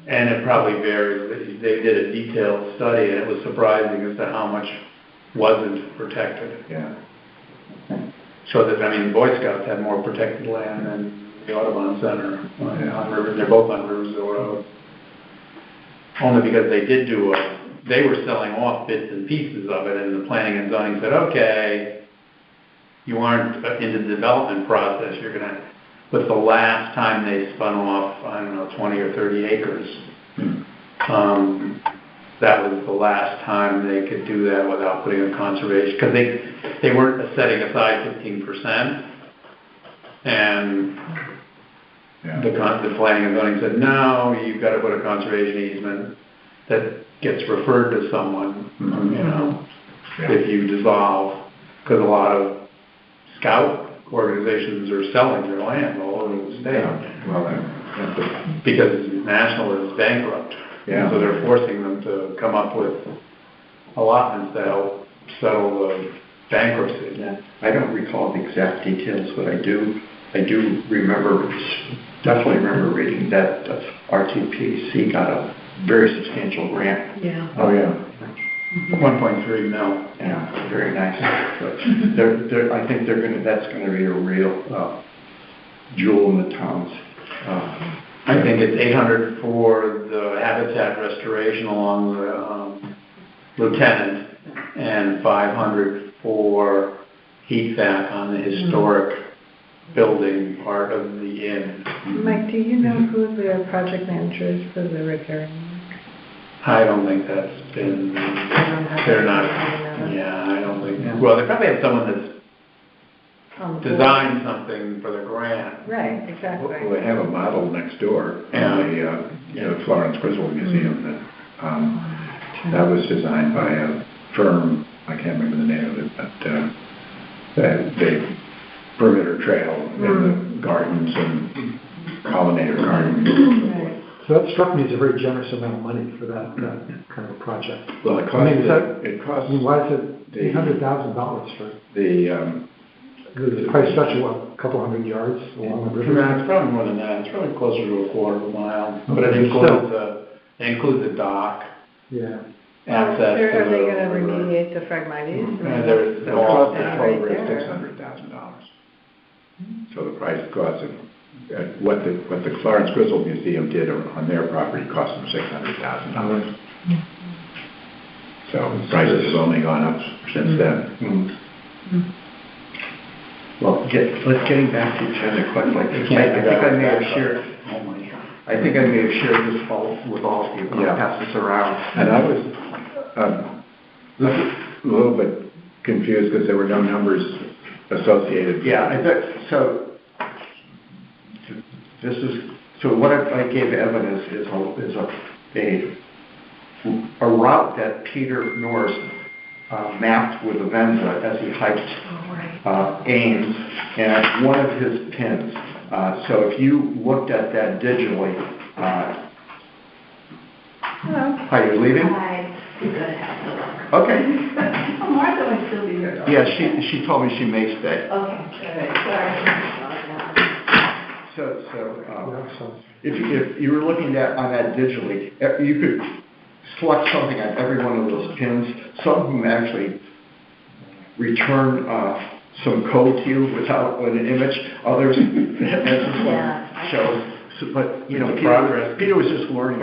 And it probably varies. They did a detailed study, and it was surprising as to how much wasn't protected. Yeah. So that, the Boy Scouts had more protected land than the Audubon Center on River. They're both on Riversville Road. Only because they were selling off bits and pieces of it, and the planning and zoning said, okay, you aren't in the development process, but the last time they spun off, 20 or 30 acres, that was the last time they could do that without putting a conservation, because they weren't setting aside 15%, and the planning and zoning said, no, you've got to put a conservation easement that gets referred to someone, if you dissolve, because a lot of scout organizations are selling their land all over the state. Because National is bankrupt. So they're forcing them to come up with allotments to help settle the bankruptcy. I don't recall the exact details, but I do definitely remember reading that RTPC got a very substantial grant. Yeah. Oh, yeah. 1.3 mil. Yeah, very nice. But I think that's gonna be a real jewel in the town's. I think it's 800 for the habitat restoration along the Lieutenant, and 500 for heat vac on the historic building part of the inn. Mike, do you know who the project manager is for the repairing? I don't think that's been, they're not, I don't think, well, they probably have someone that's designed something for the grant. Right, exactly. Well, they have a model next door in the Florence Griswold Museum that was designed by a firm, I can't remember the name of it, but the perimeter trail in the gardens and pollinator gardens and so forth. So that struck me as a very generous amount of money for that kind of a project. Well, it costs. Why is it $800,000 for the price such a couple hundred yards along the river? It's probably more than that. It's probably closer to a quarter of a mile. But it includes a dock. Yeah. Access are they going to remediate the Phragmites? The cost of over $600,000. So the cost of what the Florence Griswold Museum did on their property cost them $600,000. So prices have only gone up since then. Well, getting back to the agenda quite like this, I think I may have shared this with all of you. I'll pass this around. And I was a little bit confused because there were no numbers associated. So what I gave Evan is a route that Peter Norris mapped with Avenza as he hiked Ames, and it's one of his pins. So if you looked at that digitally, Hello. hi, you leaving? Hi. Okay. Martha would still be here. Yeah, she told me she may stay. Okay, all right, So if you were looking at on that digitally, you could select something on every one of those pins. Some of them actually return some code to you without an image. Others, as this one shows. So, but you know, Peter was just learning.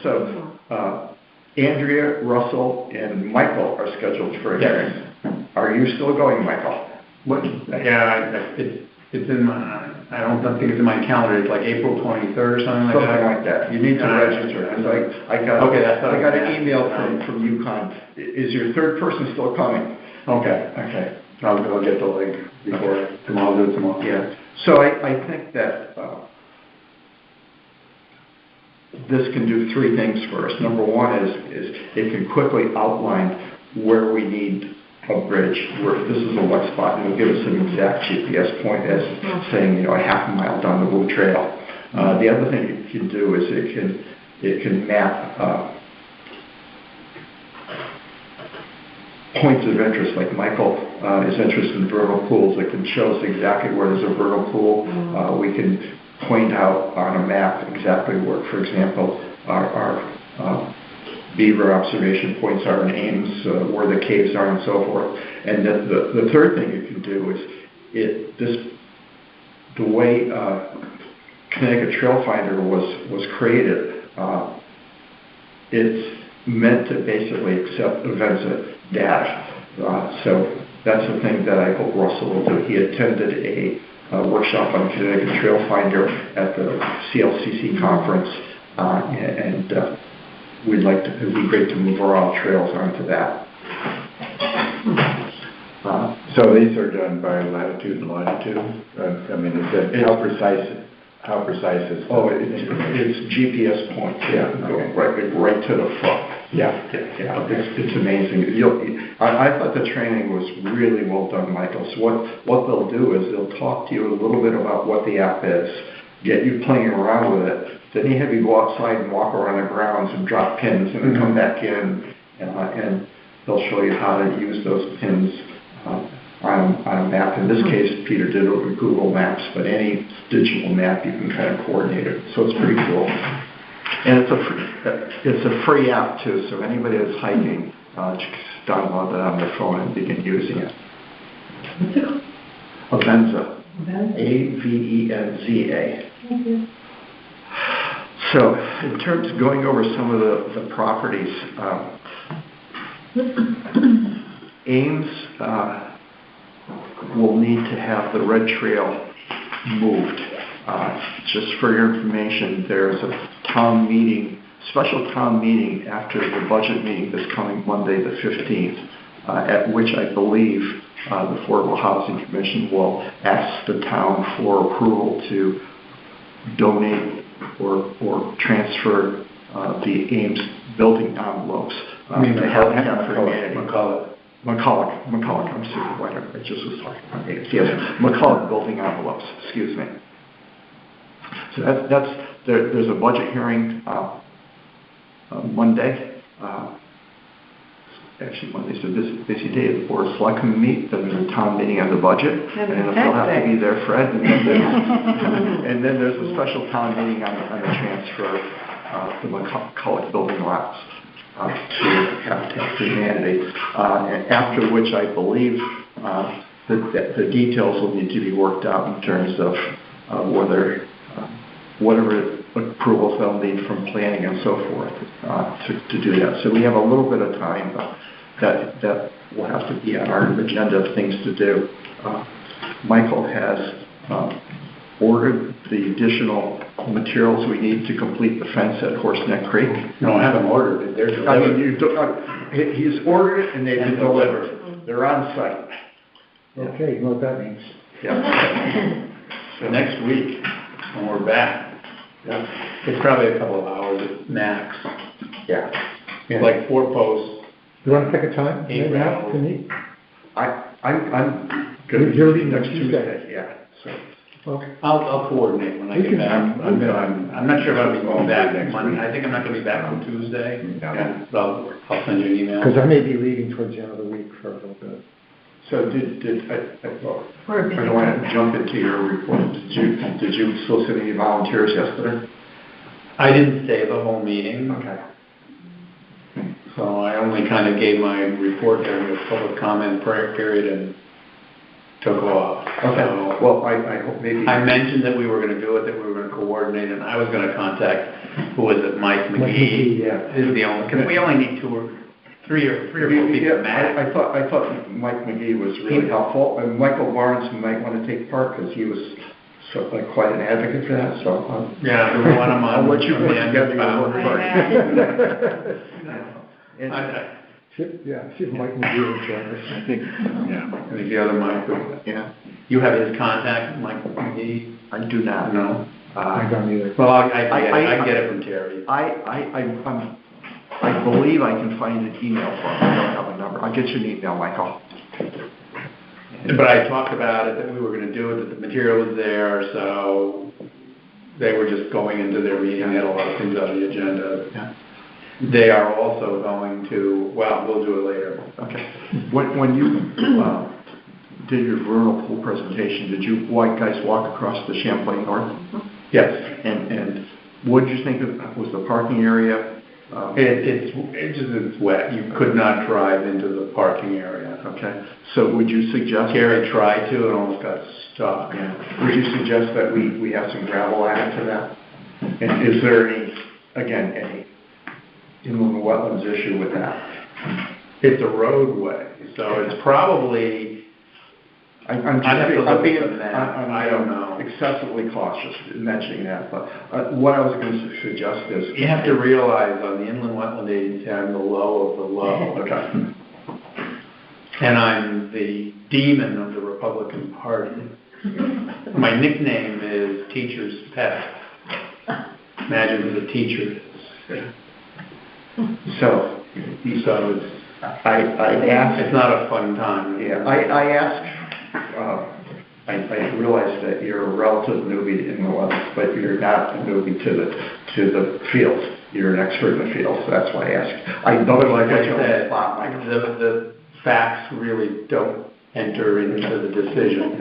So Andrea, Russell, and Michael are scheduled for a hearing. Are you still going, Michael? What? Yeah, it's in my. I don't think it's in my calendar. It's like April 23rd or something like that. Something like that. You need to register. I got an email from UConn. Is your third person still coming? Okay. I'll get the link before tomorrow. I'll do it tomorrow. Yeah. So I think that this can do three things for us. Number one is it can quickly outline where we need a bridge, where this is a wet spot, and it'll give us an exact GPS point as saying, a half a mile down the Blue Trail. The other thing it can do is it can map points of interest, like Michael is interested in vernal pools. It can show us exactly where there's a vernal pool. We can point out on a map exactly where, for example, our beaver observation points are in Ames, where the caves are, and so forth. And the third thing you can do is the way Connecticut Trail Finder was created. It's meant to basically accept Avenza data. So that's the thing that I hope Russell will do. He attended a workshop on Connecticut Trail Finder at the CLCC conference, and it'd be great to move our all trails onto that. So these are done by latitude and longitude? I mean, how precise is it's GPS points. Yeah. Right to the front. Yeah. It's amazing. I thought the training was really well done, Michael. So what they'll do is they'll talk to you a little bit about what the app is, get you playing around with it. Then they have you go outside and walk around the grounds and drop pins, and then come back in, and they'll show you how to use those pins on a map. In this case, Peter did it with Google Maps, but any digital map you can kind of coordinate it. So it's pretty cool. And it's a free app too. So anybody that's hiking, just download that on their phone and begin using it. What's it called? Avenza. Avenza. Thank you. So, in terms of going over some of the properties, Ames will need to have the Red Trail moved. Just for your information, there's a special town meeting after the budget meeting this coming Monday the 15th, at which I believe the Affordable Housing Commission will ask the town for approval to donate or transfer the Ames building envelopes to Habitat for Humanity. McCulloch, I'm super I just was talking about Ames. Yes, McCulloch building envelopes, excuse me. So there's a budget hearing Monday. Actually, Monday's a busy day. The Board of Selectmen meet, then there's a town meeting on the budget, and they'll have to be there, Fred. And then there's a special town meeting on the transfer of the McCulloch building lots to Habitat for Humanity. After which I believe the details will need to be worked out in terms of whatever approvals they'll need from planning and so forth to do that. So we have a little bit of time that will have to be on our agenda of things to do. Michael has ordered the additional materials we need to complete the fence at Horseneck Creek. No, I haven't ordered it. They're delivered. He's ordered it and they've been delivered. They're on site. Okay, you know what that means. Yeah. So next week, when we're back, it's probably a couple of hours at max. Yeah. It's like 4 posts, You want to pick a time April. now to meet? I'm gonna You're be leaving next Tuesday. Tuesday, yeah, so. Well, I'll coordinate when I We get can- back. I'm not sure if I'll be All back next Monday. week. I think I'm not gonna be back on Tuesday. Yeah. But I'll send you an email. because I may be leaving towards the end of the week for a little bit. So I don't want to jump into your report. Did you solicit any volunteers yesterday? I didn't stay the whole meeting. Okay. So I only kind of gave my report during the public comment period and took off. Okay, So well, I hope maybe. I mentioned that we were going to do it, that we were going to coordinate, and I was going to contact, who was it, Mike McGee? Yeah. Is the only, because we only need three or four people Yeah, max. I thought Mike McGee was really helpful, and Michael Barnes might want to take part, because he was quite an advocate for that, so. Yeah, we want them on. I'll let you put the end together your of work boundary. product. See if Mike can do it, Travis. I think, yeah. I think the other Mike, Yeah, you have his contact, Mike McGee? I do not. No? I don't either. Well, I get it from Terry. I believe I can find an email from him. I don't have a number. I'll get you an email, Michael. But I talked about it, that we were gonna do it, that the material was there, so they were just going into their meeting, they had a lot of things on the agenda. Yeah. They are also going to, well, we'll do it later. Okay. When you did your vernal pool presentation, did you guys walk across the Champlain North? Yes. And what did you think was the parking area? It's wet, you could not drive into the parking area. Okay. So would you suggest? Gary tried to and almost got stuck. Yeah. Would you suggest that we have some gravel added to that? And is there any inland wetlands issue with that? It's a roadway, so it's probably, I'm I'd have to look I'm being, at the map. I'm I don't know. excessively cautious in mentioning that, but what I was going to suggest is. You have to realize on the Inland Wetland Agency, I'm the low of the low. Okay. And I'm the demon of the Republican Party. My nickname is Teacher's Pet. Imagine who the teacher is. So it's, I asked. it's not a fun time. Yeah, I asked, I realize that you're a relative newbie in the wetlands, but you're not a newbie to the field. You're an expert in the field, so that's why I asked. I don't Like put I you on the said, spot, Michael. the facts really don't enter into the decision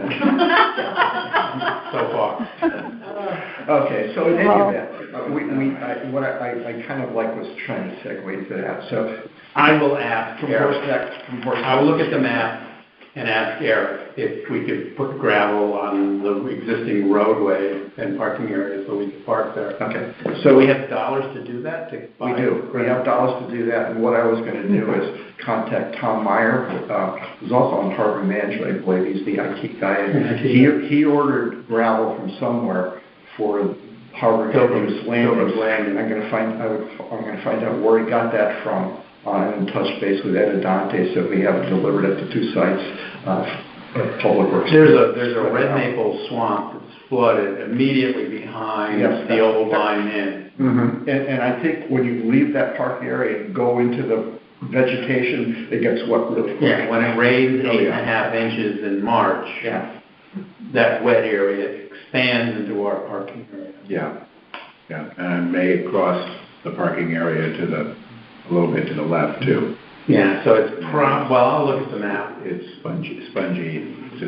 so far. Okay, so in any event, I kind of was trying to segue to that. So I will ask from Eric. horseback. I will look at the map and ask Eric if we could put gravel on the existing roadway and parking area so we could park there. Okay. So we have dollars to do that? We do. We have dollars to do that, and what I was going to do is contact Tom Meyer, who's also on Harbor Management, I believe. He's the IT guy. And he ordered gravel from somewhere for Harbor Pilgrim's Landing. I'm going to find out where he got that from, and touch base with Ed Adante so we have it delivered at the two sites of Public Works. There's a red maple swamp that's flooded immediately behind the old Lime Inn. Mm-hmm. And I think when you leave that parking area and go into the vegetation, it gets wet really quick. Yeah, when it rains 8.5 inches in March, that wet area expands into our parking area. Yeah, and I may cross the parking area a little bit to the left too. Yeah, so it's well, I'll look at the map. It's spongy to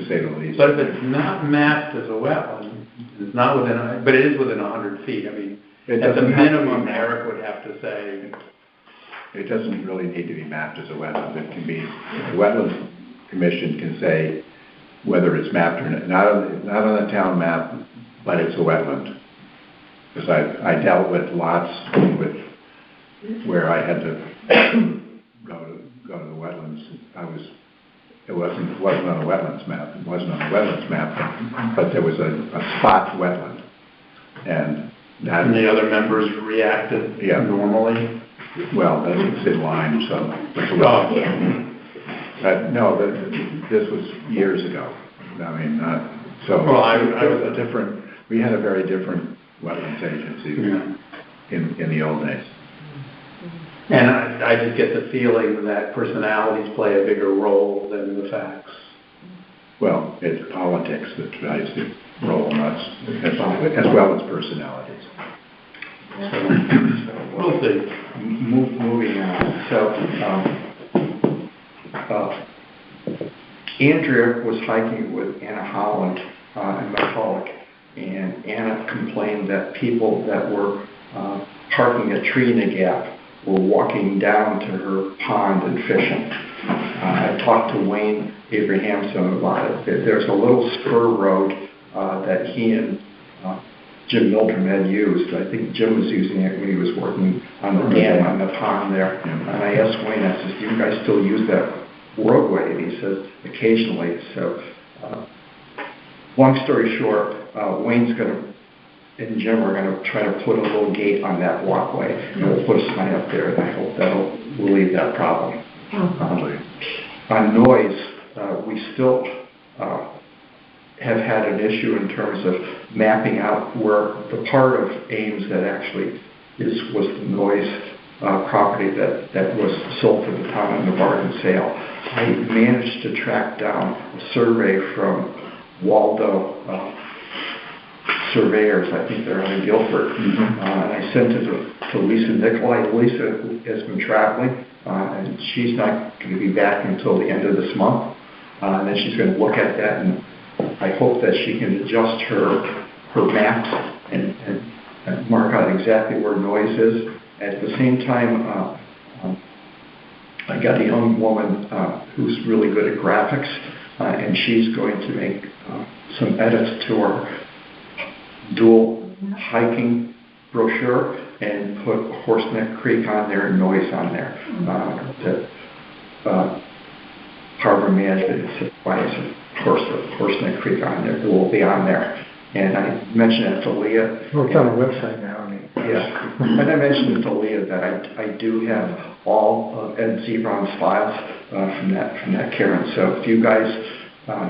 say the least. But if it's not mapped as a wetland, it's not within, but it is within 100 feet. I mean, at the minimum, Eric would have to say. It doesn't really need to be mapped as a wetland. It can be, the Wetlands Commission can say whether it's mapped or not on the town map, but it's a wetland. Because I dealt with lots where I had to go to the wetlands. It wasn't on a wetlands map. It wasn't on a wetlands map, but there was a spot wetland, and the other members reacted normally. Well, it's in line, so it's a wetland. No, this was years ago. I mean, we had a very different wetlands agency in the old days. And I just get the feeling that personalities play a bigger role than the facts. Well, it's politics that drives the role, not as well as personalities. So We'll see. moving on. So, Andrea was hiking with Anna Holland in McCulloch, and Anna complained that people that were parking at Trina Gap were walking down to her pond and fishing. I talked to Wayne Abrahamson about it. There's a little spur road that he and Jim Milgram had used. I think Jim was using it when he was working on the dam on the pond there. And I asked Wayne, I said, do you guys still use that roadway? And he says, occasionally. So, long story short, Wayne's going to, and Jim are going to try to put a little gate on that walkway. And we'll put a sign up there, and I hope that'll relieve that problem. On noise, we still have had an issue in terms of mapping out where the part of Ames that actually was the noise property that was sold to the town in the bargain sale. I managed to track down a survey from Waldo Surveyors. I think they're out of Guilford. And I sent it to Lisa Nicolai. Lisa has been traveling, and she's not going to be back until the end of this month. And then she's going to look at that, and I hope that she can adjust her maps and mark out exactly where noise is. At the same time, I got a young woman who's really good at graphics, and she's going to make some edits to her dual hiking brochure and put Horseneck Creek on there and noise on there. Harbor Management advised Horseneck Creek on there. It will be on there. And I mentioned it to Leah. Well, it's on the website now. Yeah. And I mentioned it to Leah that I do have all of Ed Zebron's files from that Karen. So if you guys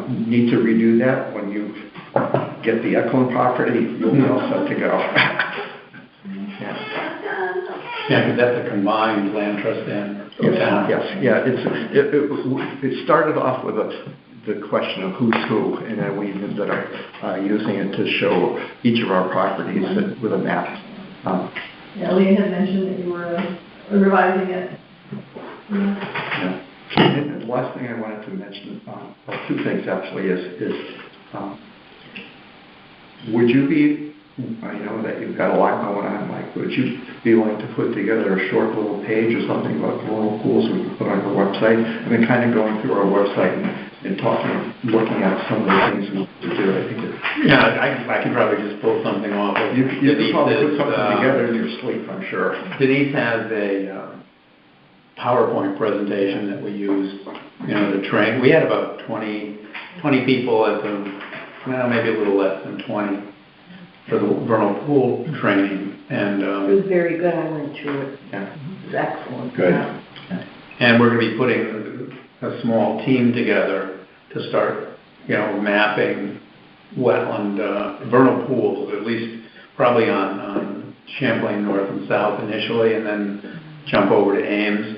need to redo that when you get the Eklund property, you'll be all set to go. Yeah, because that's a combined land trust and town. Yes, yeah. It started off with the question of who's who, and then we ended up using it to show each of our properties with a map. Yeah, Leah had mentioned that you were revising it. Yeah. And the last thing I wanted to mention, two things actually, is would you be, I know that you've got a lot going on, Mike, would you be willing to put together a short little page or something about vernal pools we can put on our website? I've been kind of going through our website and looking at some of the things we do. I think I can probably just pull something off. You could probably put something together in your sleep, I'm sure. Denise has a PowerPoint presentation that we use, to train. We had about 20 people at maybe a little less than 20 for the vernal pool training. And It was very good. I went through it. Yeah. It was excellent. Good. Yeah. And we're going to be putting a small team together to start, mapping wetland vernal pools, at least probably on Champlain North and South initially, and then jump over to Ames.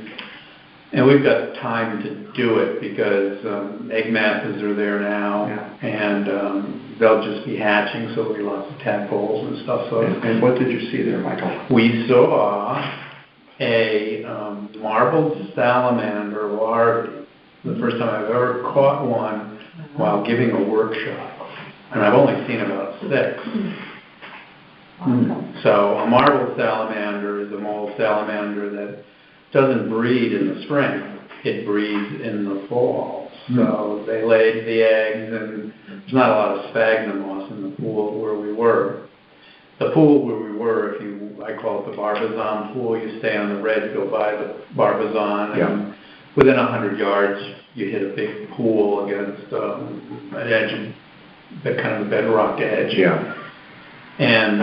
And we've got time to do it because egg masses are there now, and they'll just be hatching, so there'll be lots of tadpoles and stuff. So, and what did you see there, Michael? We saw a marbled salamander larvae. The first time I've ever caught one while giving a workshop, and I've only seen about 6. So a marbled salamander is a mole salamander that doesn't breed in the spring, it breeds in the fall. So they laid the eggs, and there's not a lot of sphagnum moss in the pool where we were. The pool where we were, I call it the Barbizon pool, you stay on the red, go by the Barbizon, and within 100 yards you hit a big pool against an edge, kind of a bedrock edge. Yeah. And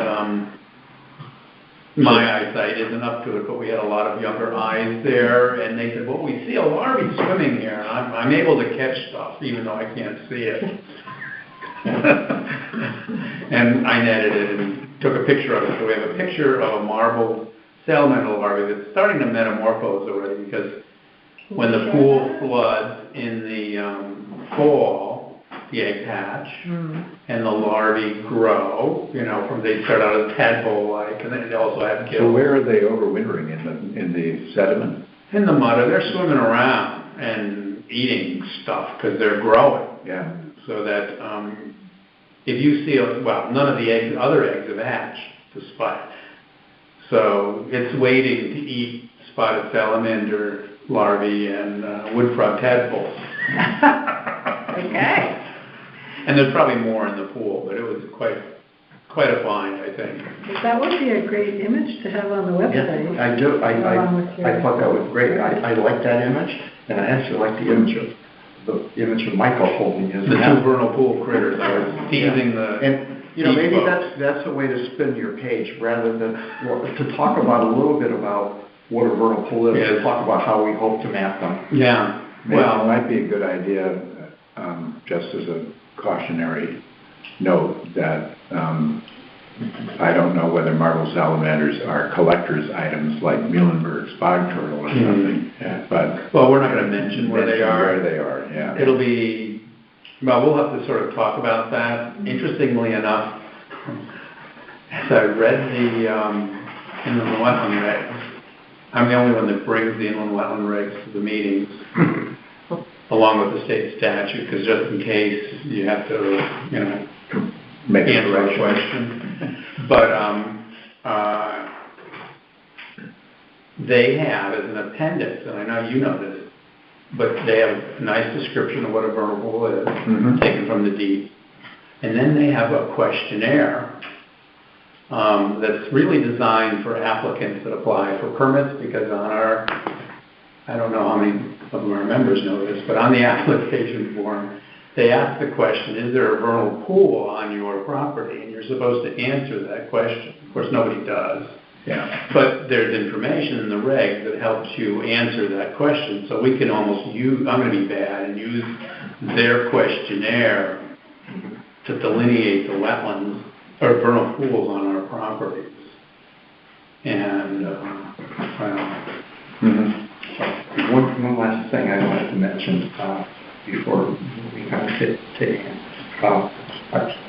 my eyesight isn't up to it, but we had a lot of younger eyes there, and they said, well, we see a larvae swimming here. I'm able to catch stuff, even though I can't see it. And I netted it and took a picture of it. So we have a picture of a marbled salamander larvae that's starting to metamorphose already, because when the pool floods in the fall, the eggs hatch, and the larvae grow, from they start out as tadpole-like, and then they also have gills. So where are they overwintering, in the sediment? In the mud, or they're swimming around and eating stuff because they're growing. Yeah. So that if you see, none of the other eggs have hatched to spot. So it's waiting to eat spotted salamander larvae and wood frog tadpoles. Okay. And there's probably more in the pool, but it was quite a find, I think. That would be a great image to have on the website. Yeah, I do. along with your- I thought that was great. I like that image, and I actually like the image of Michael holding his The map. two vernal pool critters are teasing the. And, deep maybe boats. that's a way to spin your page, rather than, to talk about a little bit about what a vernal pool is, Yes. to talk about how we hope to map them. Yeah. Well, it Well, might be a good idea, just as a cautionary note, that I don't know whether marble salamanders are collector's items like Muhlenberg's bog turtle or something, but we're not going to mention where they are. Where they are, yeah. It'll be, we'll have to sort of talk about that. Interestingly enough, as I read the inland wetland regs, I'm the only one that brings the inland wetland regs to the meetings, along with the state statute, because just in case you have to, Make a answer a correction. question. But they have as an appendix, and I know you know this, but they have a nice description of what a vernal pool is, taken from the deed. And then they have a questionnaire that's really designed for applicants that apply for permits, because on our, I don't know how many of our members know this, but on the application form, they ask the question, is there a vernal pool on your property? And you're supposed to answer that question. Of course, nobody does. Yeah. But there's information in the reg that helps you answer that question. So we can almost use, I'm going to be bad, and use their questionnaire to delineate the wetlands or vernal pools on our properties. And, One last thing I wanted to mention before we kind of take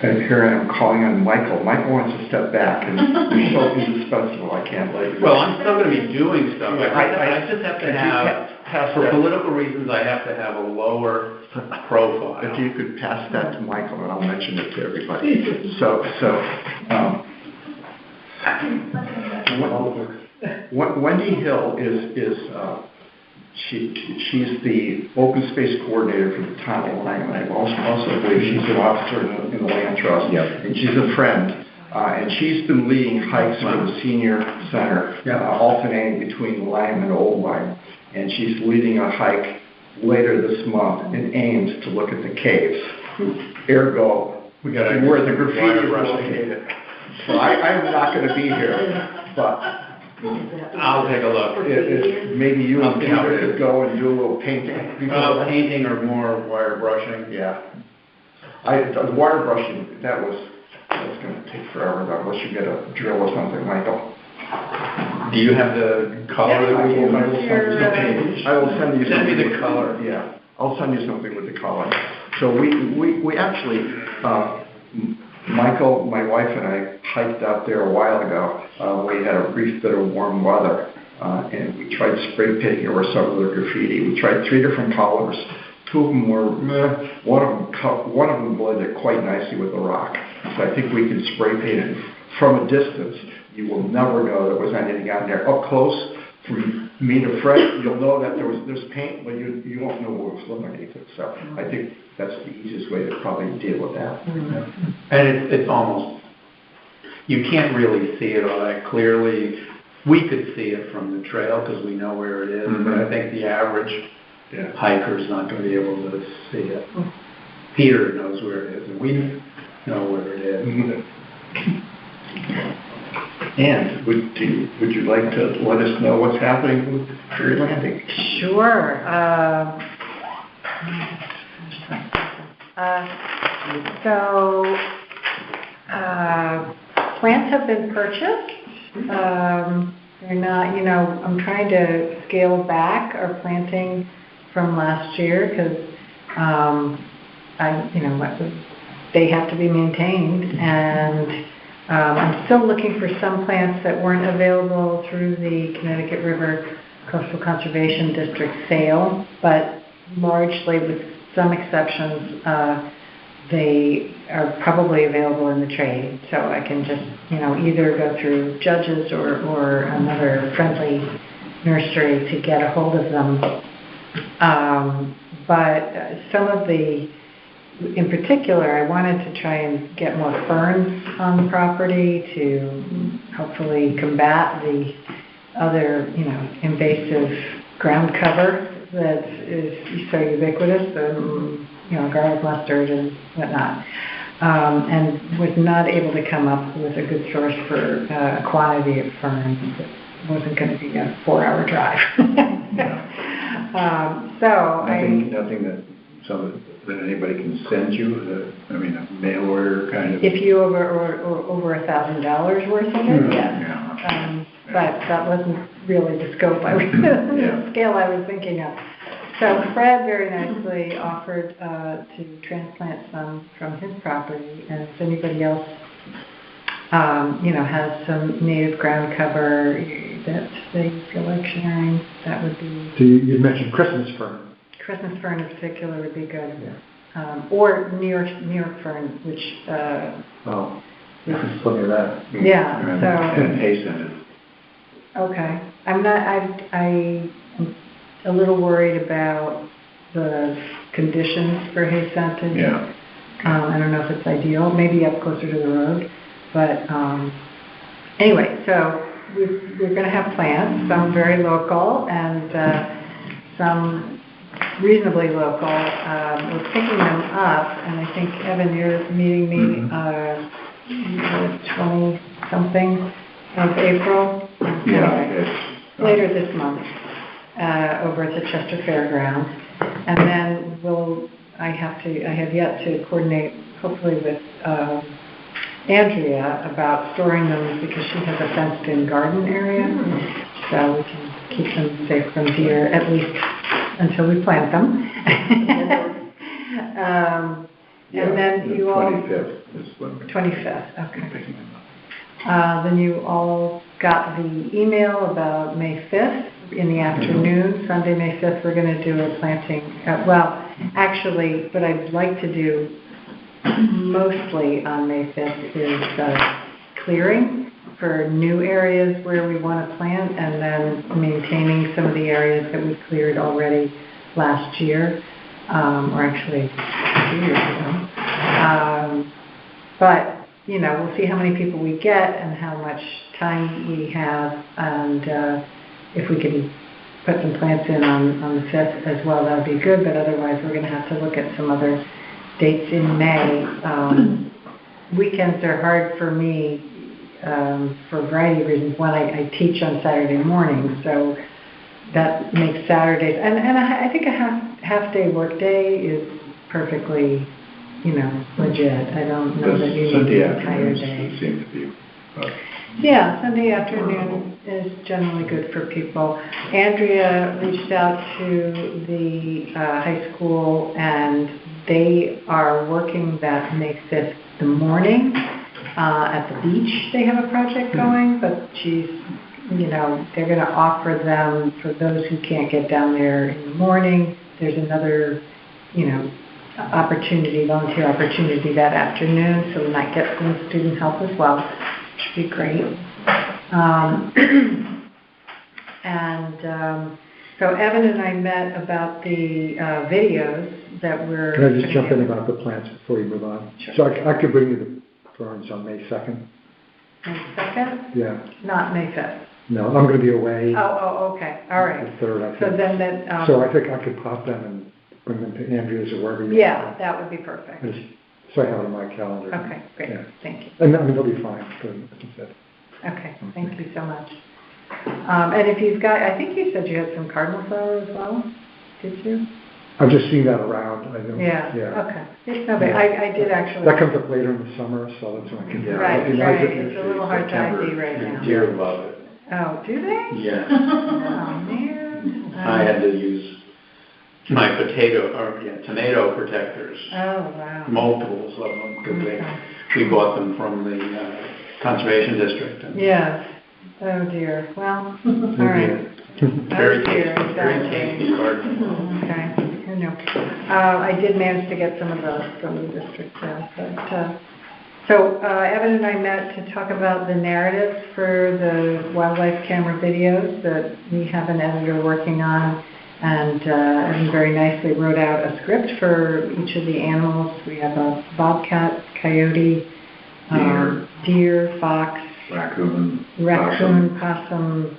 here I am calling on Michael. Michael wants to step back, and you're so indispensable. I can't let you. well, I'm still going to be doing stuff. I just have to have, for political reasons, I have to have a lower profile. If you could pass that to Michael, and I'll mention it to everybody. Wendy Hill is she's the open space coordinator for the town of Lyman. I also believe she's an officer in the land trust, and she's a friend. And she's been leading hikes for the senior center, alternating between Lyme and Old Lyme. And she's leading a hike later this month in Ames to look at the caves. Ergo, where the graffiti is located. So I'm not going to be here, but I'll take a look. Maybe you and Peter could go and do a little painting. Painting or more wire brushing. Yeah. The wire brushing, that was going to take forever, though, unless you get a drill or something, Michael. Do you have the color that we use? I will send you Send me something. the color. Yeah, I'll send you something with the color. So we actually, Michael, my wife and I hiked out there a while ago. We had a brief bit of warm weather, and we tried spray painting over some of the graffiti. We tried 3 different colors. 2 of them were meh. One of them blended quite nicely with the rock. So I think we can spray paint it from a distance. You will never know there was anything on there. Up close, from me to Fred, you'll know that there's paint, but you won't know what was underneath it. So I think that's the easiest way to probably deal with that. And it's almost, you can't really see it all that clearly. We could see it from the trail because we know where it is, but I think the average hiker's not going to be able to see it. Peter knows where it is, and we know where it is. And would you like to let us know what's happening with Prairie Landing? Sure. Plants have been purchased. They're not, you know, I'm trying to scale back our planting from last year because, they have to be maintained, and I'm still looking for some plants that weren't available through the Connecticut River Coastal Conservation District sale, but largely, with some exceptions, they are probably available in the trade, so I can just, either go through Judges or another friendly nursery to get a hold of them. But some of the, in particular, I wanted to try and get more ferns on the property to hopefully combat the other, invasive ground cover that is so ubiquitous, garlic mustard and whatnot, and was not able to come up with a good source for a quantity of ferns that wasn't going to be a 4-hour drive. Nothing that anybody can send you, a mail order kind of? If you over $1,000 worth of it, yes. But that wasn't really the scope the scale I was thinking of. So Fred very nicely offered to transplant some from his property, and if anybody else, has some native ground cover that they feel like sharing, that would be... So you mentioned Christmas fern. Christmas fern in particular would be good. Yeah. Or New York fern, which... there's plenty of that. Yeah, so... And hay scented. Okay. I'm a little worried about the conditions for hay scented. Yeah. I don't know if it's ideal, maybe up closer to the road, but anyway, so we're going to have plants, some very local and some reasonably local. We're picking them up, and I think, Evan, you're meeting me 20-something of April. Yeah. Later this month. Over at the Chester Fairgrounds, and then I have yet to coordinate, hopefully with Andrea, about storing them because she has a fenced-in garden area, so we can keep them safe from deer, at least until we plant them. And then you all... 25th is when... 25th, okay. Then you all got the email about May 5th in the afternoon. Sunday, May 5th, we're going to do a planting. Actually, what I'd like to do mostly on May 5th is clearing for new areas where we want to plant, and then maintaining some of the areas that we cleared already last year, or actually 2 years ago. But we'll see how many people we get and how much time we have, and if we can put some plants in on the 5th as well, that would be good, but otherwise we're going to have to look at some other dates in May. Weekends are hard for me for a variety of reasons. One, I teach on Saturday mornings, so that makes Saturdays, and I think a half-day workday is perfectly legit. I don't know that you need an entire day. Seem to be. Yeah, Sunday afternoon is generally good for people. Andrea reached out to the high school, and they are working that May 5th the morning at the beach. They have a project going, but they're going to offer them for those who can't get down there in the morning. There's another, volunteer opportunity that afternoon, so we might get some student help as well, which would be great. So Evan and I met about the videos that we're... Can I just jump in about the plants before you move on? Sure. So I could bring you the ferns on May 2nd. May 2nd? Yeah. Not May 5th? No, I'm going to be away. Oh, okay. All right. The 3rd, I think. So then that... so I think I could pop them and bring them to Andrea's or wherever you want. That would be perfect. So I have it on my calendar. Okay, great. Yeah. Thank you. And they'll be fine, as you said. Okay, thank you so much. And if you've got, I think you said you had some cardinal flower as well, did you? I've just seen that around. Yeah, okay. It's no big, I did actually. That comes up later in the summer, so that's when I can... Right, it's a little hard to ID right now. Deer love it. Oh, do they? Yes. Oh, man. I had to use my tomato protectors, Oh, wow. multiples of them, because Okay. we bought them from the conservation district. And Yes. Oh, dear. Well, all right. Very Oh, dear, tasty, very exactly. tasty garden. Okay, I know. I did manage to get some of those from the district, so Evan and I met to talk about the narratives for the wildlife camera videos that we have an editor working on, and Evan very nicely wrote out a script for each of the animals. We have a bobcat, coyote, deer, fox, Raccoon. possum,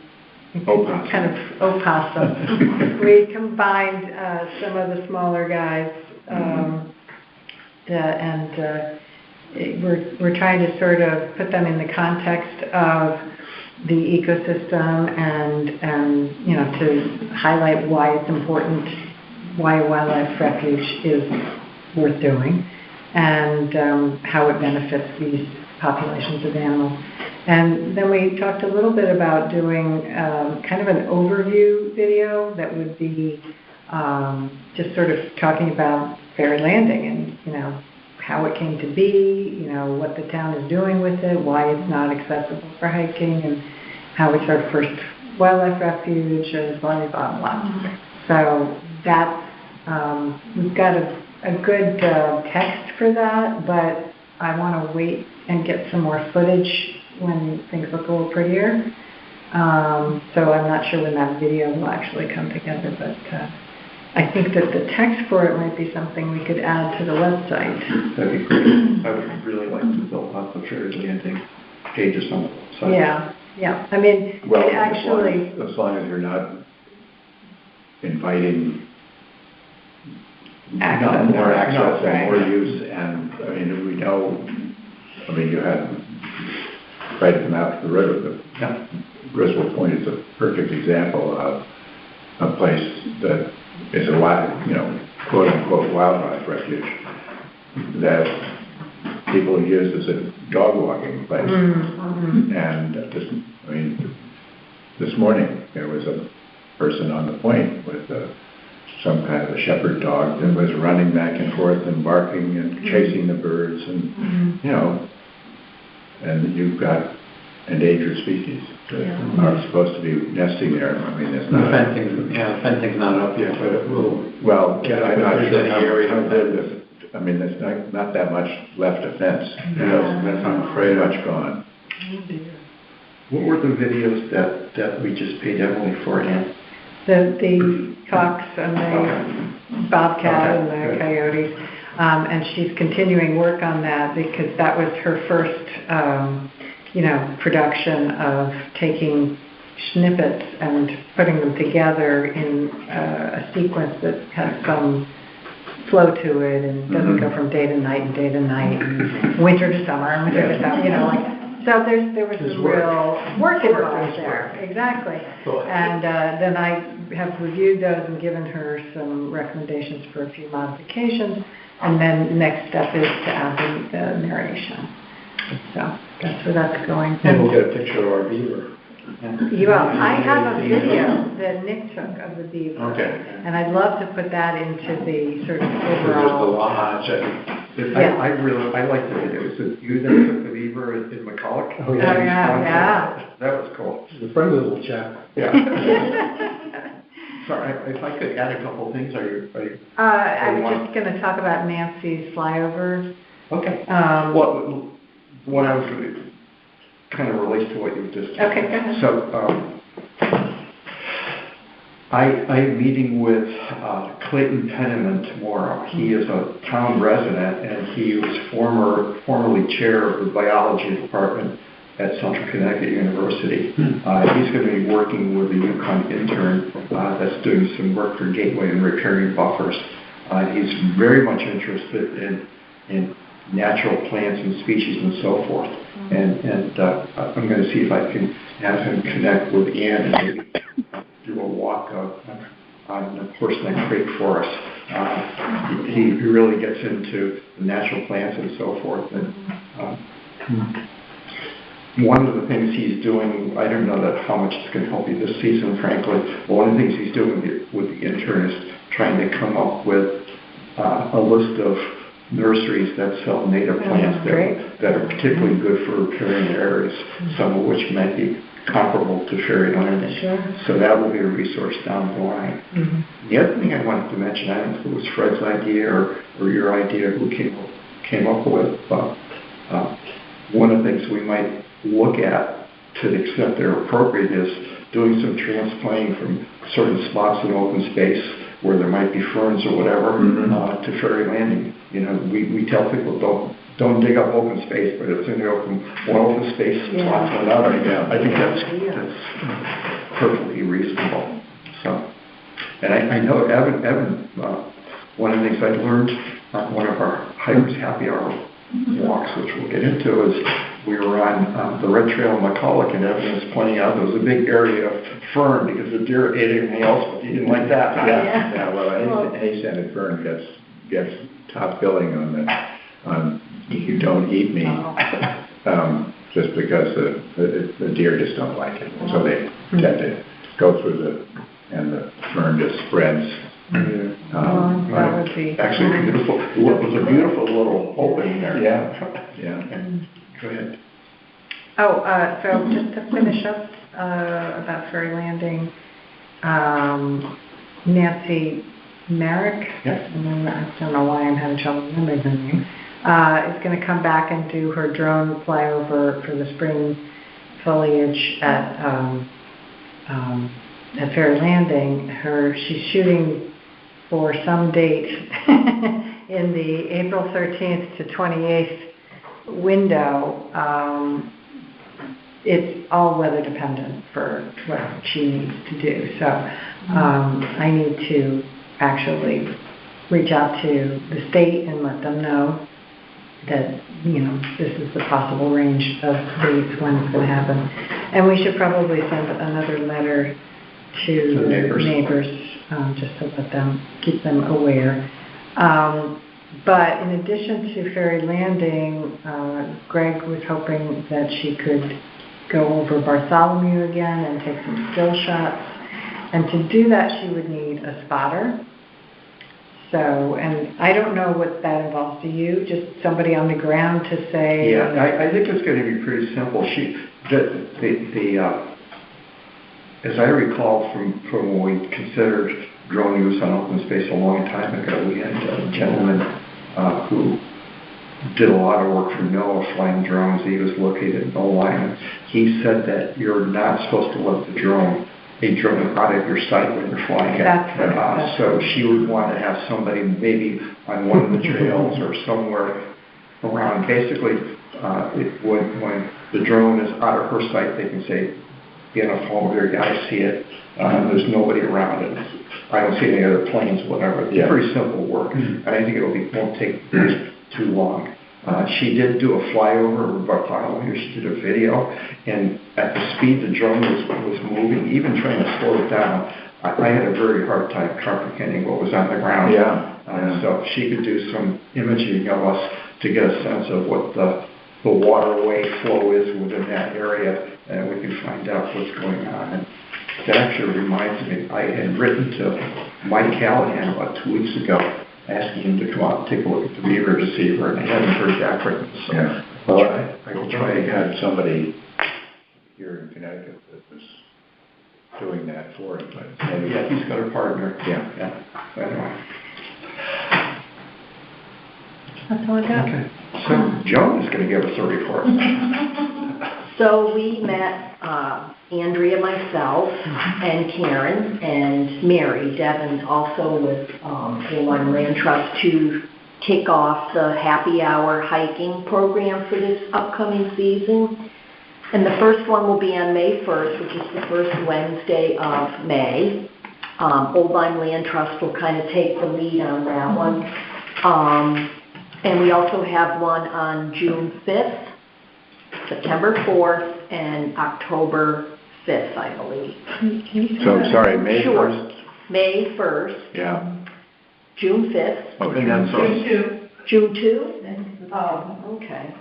Opossum. kind of opossum. We combined some of the smaller guys, we're trying to sort of put them in the context of the ecosystem and you know, to highlight why it's important, why a wildlife refuge is worth doing, and how it benefits these populations of animals. And then we talked a little bit about doing kind of an overview video that would be just sort of talking about Fairy Landing and, you know, how it came to be, you know, what the town is doing with it, why it's not accessible for hiking, and how it's our first wildlife refuge, and blah, blah, blah. So that's, we've got a good text for that, but I want to wait and get some more footage when things look a little prettier. So I'm not sure when that video will actually come together, but I think that the text for it might be something we could add to the website. That'd be great. I would really like to build up the Fairy Landing pages on the website. Yeah. I mean, Well, it actually... as long as you're not inviting more access and more use, and I mean, we know, I mean, you had right at the mouth of the river, Griswold Point is a perfect example of a place that is a wild, you know, quote unquote wildlife refuge that people use as a dog walking place. And this morning there was a person on the point with some kind of a shepherd dog that was running back and forth and barking and chasing the birds, and you know, and you've got endangered species that are supposed to be nesting there. I mean, it's not... The fencing's not up yet, but it will. Well, Yeah, I'm not there's sure any area how of good this... I mean, there's not that much left of fence. That's I'm afraid much gone. What were the videos that we just paid Emily for, Ann? The fox and the bobcat and the coyotes. And she's continuing work on that because that was her first, you know, production of taking snippets and putting them together in a sequence that has some flow to it and doesn't go from day to night and day to night, and winter to summer and winter to summer, you know, like, so there was some real work involved there. Exactly. And then I have reviewed those and given her some recommendations for a few modifications, and then the next step is to add the narration. So that's where that's going. And we'll get a picture of our beaver. I have a video that Nick took of the beaver. Okay. And I'd love to put that into the sort of There's the overall. lodge. I like the video. Is it you that took the beaver in McCulloch? Oh, yeah. That was cool. He's a friendly little chap. Yeah. Sorry, if I could add a couple things, are you? I was just going to talk about Nancy's flyover. Okay. What I was really, kind of relates to what you just said. Okay, go ahead. So, I'm meeting with Clayton Penniman tomorrow. He is a town resident, and he was formerly chair of the biology department at Central Connecticut University. He's going to be working with a Yukon intern that's doing some work for Gateway and repairing buffers. He's very much interested in natural plants and species and so forth. And I'm going to see if I can have him connect with Ann and maybe do a walk on the Horseneck Creek for us. He really gets into the natural plants and so forth. And one of the things he's doing, I don't know that how much it's going to help you this season, frankly, but one of the things he's doing with the intern is trying to come up with a list of nurseries that sell native plants that are particularly good for riparian areas, some of which might be comparable to fairyland. Sure. So that will be a resource down the line. Mm-hmm. The other thing I wanted to mention, I don't know if it was Fred's idea or your idea who came up with, but one of the things we might look at, to the extent they're appropriate, is doing some transplanting from certain spots in open space where there might be ferns or whatever, to Ferry Landing. You know, we tell people don't dig up open space, but it's in the one open space spots or another. I think that's perfectly reasonable. So, and I know Evan, one of the things I learned on one of our hikers happy hour walks, which we'll get into, is we were on the Red Trail in McCulloch, and Evan was pointing out there was a big area of fern because the deer ate everything else, but he didn't like that. Well, any scented fern gets top billing on you don't eat me, just because the deer just don't like it, so they tend to go through and the fern just spreads. That would be actually beautiful. It was a beautiful little opening there. Yeah. Go ahead. So just to finish up about Ferry Landing, Nancy Merrick, and then I don't know why I'm having trouble remembering her name, is going to come back and do her drone flyover for the spring foliage at Ferry Landing. She's shooting for some date in the April 13th to 28th window. It's all weather dependent for what she needs to do. So I need to actually reach out to the state and let them know that, this is the possible range of dates when it's going to happen. And we should probably send another letter to the neighbors, just to let them, keep them aware. But in addition to Ferry Landing, Greg was hoping that she could go over Bartholomew again and take some still shots. And to do that, she would need a spotter. So, and I don't know what that involves to you, just somebody on the ground to say... Yeah, I think it's going to be pretty simple. As I recall from when we considered drone use on open space a long time ago, we had a gentleman who did a lot of work for NOAA flying drones. He was located in Oline. He said that you're not supposed to let a drone out of your sight when you're flying it. So she would want to have somebody maybe on one of the trails or somewhere around. Basically, when the drone is out of her sight, they can say, be on a phone with her, I see it. There's nobody around it. I don't see any other planes, whatever. It's pretty simple work. And I think won't take too long. She did do a flyover of Bartholomew. She did a video, and at the speed the drone was moving, even trying to slow it down, I had a very hard time comprehending what was on the ground. So she could do some imaging of us to get a sense of what the waterway flow is within that area, and we can find out what's going on. And that actually reminds me, I had written to Mike Callahan about 2 weeks ago, asking him to come out and take a look at the beaver deceiver, and I hadn't heard back from him. So I will try again. I had somebody here in Connecticut that was doing that for him. But he's got a partner. Anyway. That's all I got. Okay. So Joan is going to give us a report. So we met Andrea, myself, and Karen, and Mary, Devin, also with Oline Land Trust to kick off the happy hour hiking program for this upcoming season. And the first one will be on May 1st, which is the first Wednesday of May. Oline Land Trust will kind of take the lead on that one. And we also have one on June 5th, September 4th, and October 5th, I believe. So, sorry, May 1st? May 1st. Yeah. June 5th. Okay. And then June 2? Oh, okay.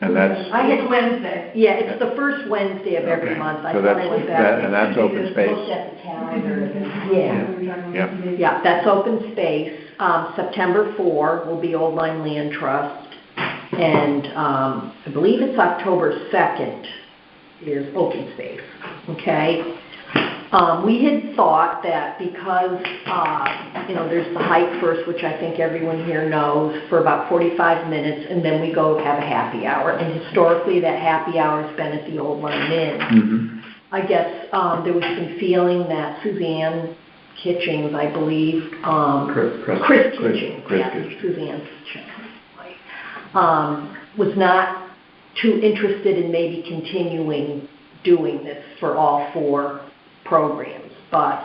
And that's, I had Wednesday. Yeah, it's the first Wednesday of every Okay. month. I So thought that's- I went that- back. and that's open space? Looked at the calendar. Yeah. Yep. Yeah, that's open space. September 4 will be Old Line Land Trust. And I believe it's October 2nd is open space, okay? We had thought that because, there's the hike first, which I think everyone here knows, for about 45 minutes, and then we go have a happy hour. And historically, that happy hour has been at the Old Line Inn. Mm-hmm. I guess there was some feeling that Suzanne Kitchings, I believe, Chris Kitchings, Suzanne Kitchings, was not too interested in maybe continuing doing this for all 4 programs. But,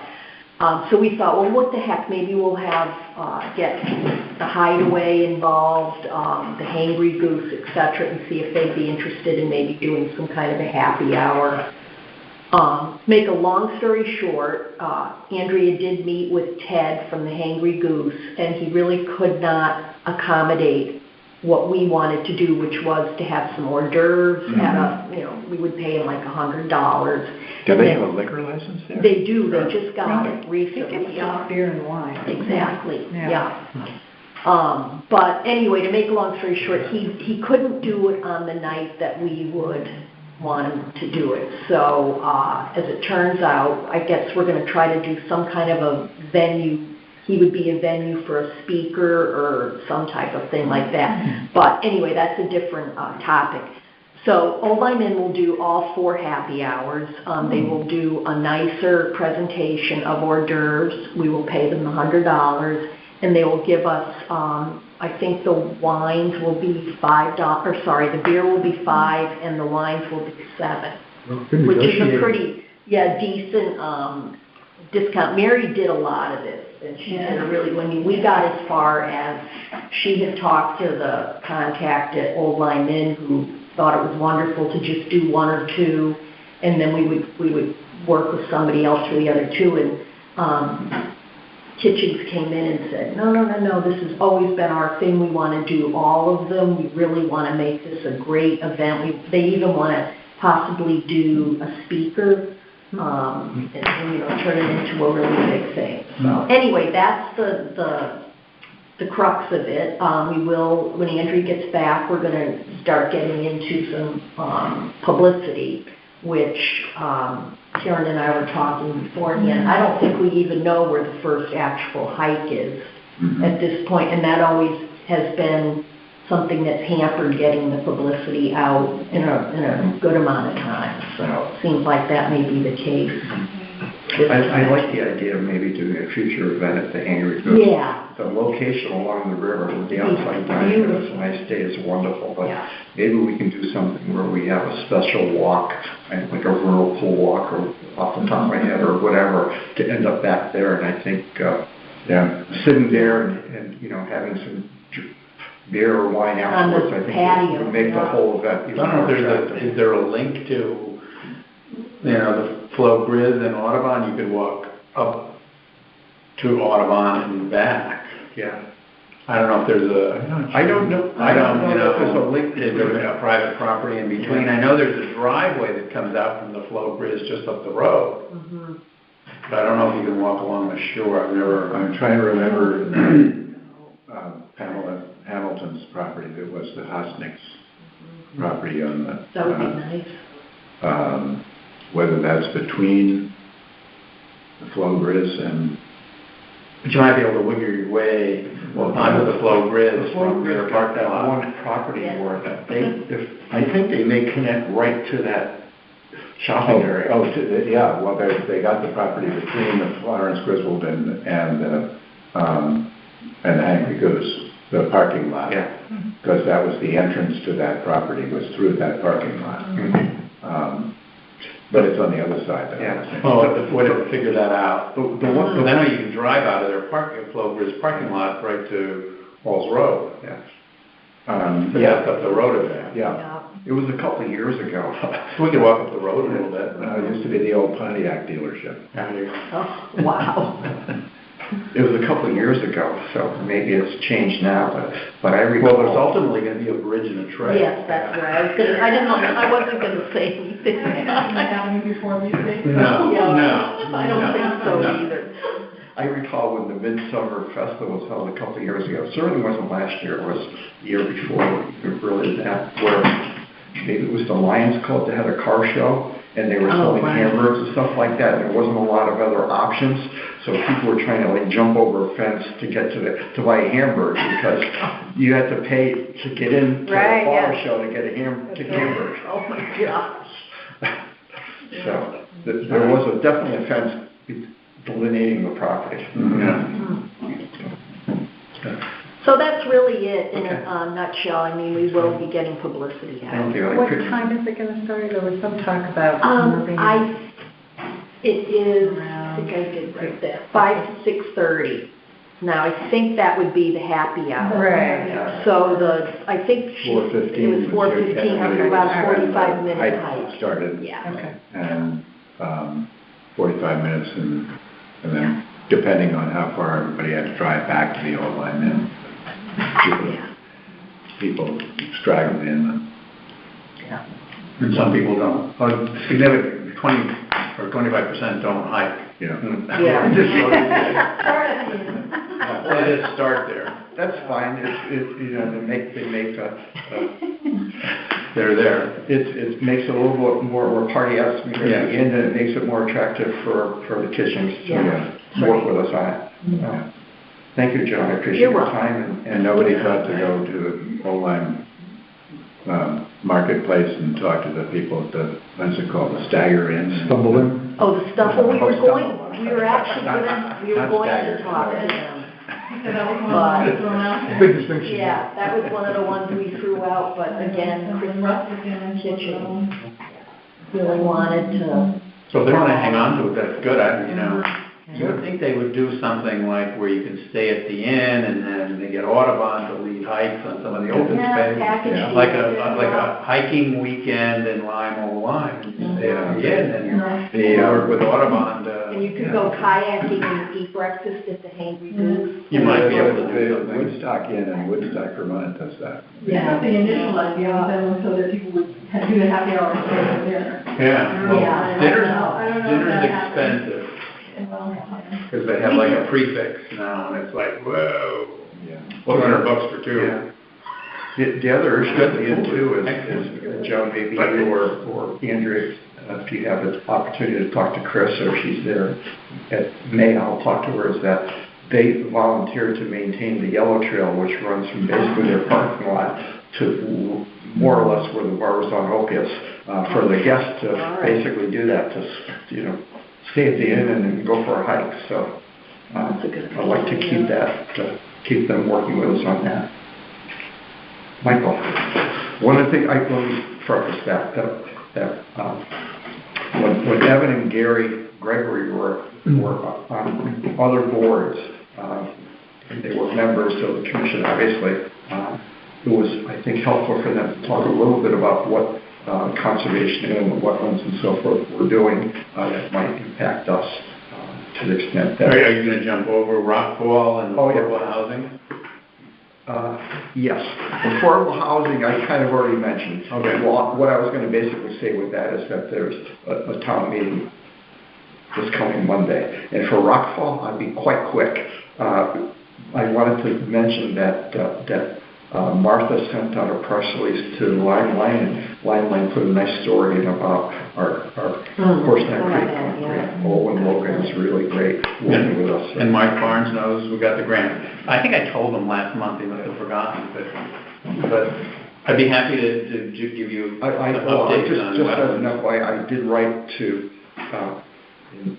so we thought, well, what the heck, maybe we'll have, get the Hideaway involved, the Hangry Goose, et cetera, and see if they'd be interested in maybe doing some kind of a happy hour. Make a long story short, Andrea did meet with Ted from the Hangry Goose, and he really could not accommodate what we wanted to do, which was to have some hors d'oeuvres at a, we would pay him like $100. Do they have a liquor license there? They do, they just got it recently. It's beer and wine. Exactly, Yeah. yeah. But anyway, to make a long story short, he couldn't do it on the night that we would want him to do it. So as it turns out, I guess we're going to try to do some kind of a venue. He would be a venue for a speaker or some type of thing like that. But anyway, that's a different topic. So Old Line Inn will do all 4 happy hours. They will do a nicer presentation of hors d'oeuvres. We will pay them $100, and they will give us, I think the wines will be $5, sorry, the beer will be $5, and the wines will be $7, which is a pretty, decent discount. Mary did a lot of this, and she did a really, we got as far as she had talked to the contact at Old Line Inn who thought it was wonderful to just do 1 or 2, and then we would work with somebody else for the other 2, and Kitchings came in and said, no, this has always been our thing. We want to do all of them. We really want to make this a great event. They even want to possibly do a speaker and turn it into a really big thing. So anyway, that's the crux of it. We will, when Andrea gets back, we're going to start getting into some publicity, which Karen and I were talking beforehand. I don't think we even know where the first actual hike is at this point, and that always has been something that's hampered getting the publicity out in a good amount of time. So it seems like that may be the case. I like the idea of maybe doing a future event at the Hangry Goose. Yeah. The location along the river with the outside dining, if it's a nice day, is wonderful, but maybe we can do something where we have a special walk, like a rural pool walk or off the top of my head or whatever, to end up back there. And I think sitting there and having some beer or wine afterwards, I think would make the whole event even more attractive. Is there a link to, the Flo Grizz and Audubon? You could walk up to Audubon and back. Yeah. I don't know if there's a... I don't know. I don't know if there's a link. Is there a private property in between? I know there's a driveway that comes out from the Flo Grizz just up the road. Mm-hmm. But I don't know if you can walk along the shore. I'm trying to remember Pamela Hamilton's property. That was the Hosnick's property on the... That would be nice. Whether that's between the Flo Grizz and... But you might be able to wiggle your way onto the Flo Grizz from their got that parking lot. one property where I think they may connect right to that shopping area. Well, they got the property between the Florence Griswold and the Hangry Goose, the parking lot. Yeah. Because that was the entrance to that property, was through that parking lot. Mm-hmm. But it's on the other side. Yeah. Oh, way to figure that out. The one, Because I know you can drive out of their Flo Grizz parking lot right to Falls Road. yeah. That's up the road a bit. Yeah. It was a couple of years ago. So we could walk up the road a little bit. It used to be the old Pontiac dealership. There you go. Oh, wow. It was a couple of years ago, so maybe it's changed now, but I recall. Well, there's ultimately gonna be a bridge and a trail. Yes, that's right. I wasn't gonna say anything. No, Yeah, I don't think so no. either. I recall when the Midsummer Festival was held a couple of years ago. It certainly wasn't last year, it was the year before, really that, where maybe it was the Lions Club that had a car show, and they were selling hamburgers and stuff like that, and there wasn't a lot of other options, so people were trying to like jump over a fence to get to buy a hamburger, because you had to pay to get in to the car show to get a hamburger. Oh my gosh. So, there was definitely a fence delineating the property. So that's really it in a nutshell. I mean, we will be getting publicity out. Thank you. What time is it gonna start? There was some talk about moving. It is, I think I did write that, 5 to 6:30. Now, I think that would be the happy hour. Right. So I think 4:15 it was 4:15, about a 45-minute I hike. started. Yeah. Okay. And 45 minutes, and then depending on how far everybody had to drive back to the old line, then people straggled in. And some people don't. Significant, 20 or 25% don't hike. Yeah. Yeah. They just start there. That's fine. They make They're there. it makes it a little bit more party atmosphere at the end, and it makes it more attractive for the kitchens to work with us on it. Thank you, Joe. I appreciate your time. And nobody thought to go to the old line marketplace and talk to the people at the, what's it called, the Stagger Inn? Stumble in? Oh, the stuff, we were actually going to talk to them. But, Big distinction. yeah, that was one of the ones we threw out, but again, Christmas Kitchen really wanted to. So if they want to hang on to it, that's good. You would think they would do something like where you can stay at the inn and then they get Audubon to lead hikes on some of the open space. Like a hiking weekend in Lime Old Line. And you stay at the inn and you work with Audubon to. And you could go kayaking and eat breakfast at the Hangry Goose. You might be able to do The something. Woodstock Inn in Woodstock, Vermont does that. Yeah, the initial idea was that was so that people would do the happy hour instead of dinner. Yeah, well, Yeah. I don't know if dinner's that happens. expensive. Well, Because they have like a prefix now, and it's like, whoa, Yeah. $200 for two. The other issue at the end too is Joe, maybe you or Andrea, if you have the opportunity to talk to Chris, or if she's there at May, I'll talk to her, is that they volunteered to maintain the yellow trail, which runs from basically their parking lot to more or less where the bar was on Opius, for the guests to basically do that, to, stay at the inn and then go for a hike. So I'd like to keep them working with us on that. Michael, one of the things, let me preface that when Evan and Gary Gregory were on other boards, and they were members of the commission, obviously, it was, I think, helpful for them to talk a little bit about what conservation and wetlands and so forth we're doing that might impact us to the extent that... Are you going to jump over Rockfall and affordable housing? Yes. Affordable housing, I kind of already mentioned. Okay. Well, what I was going to basically say with that is that there's a town meeting this coming Monday. And for Rockfall, I'd be quite quick. I wanted to mention that Martha sent out a press release to Limelight, and Limelight put a nice story in about our Horseneck Creek. Owen Logan is really great working with us. And Mike Barnes knows we got the grant. I think I told him last month, he must have forgotten, but I'd be happy to give you updates on just as an wetlands. FYI, I did write to,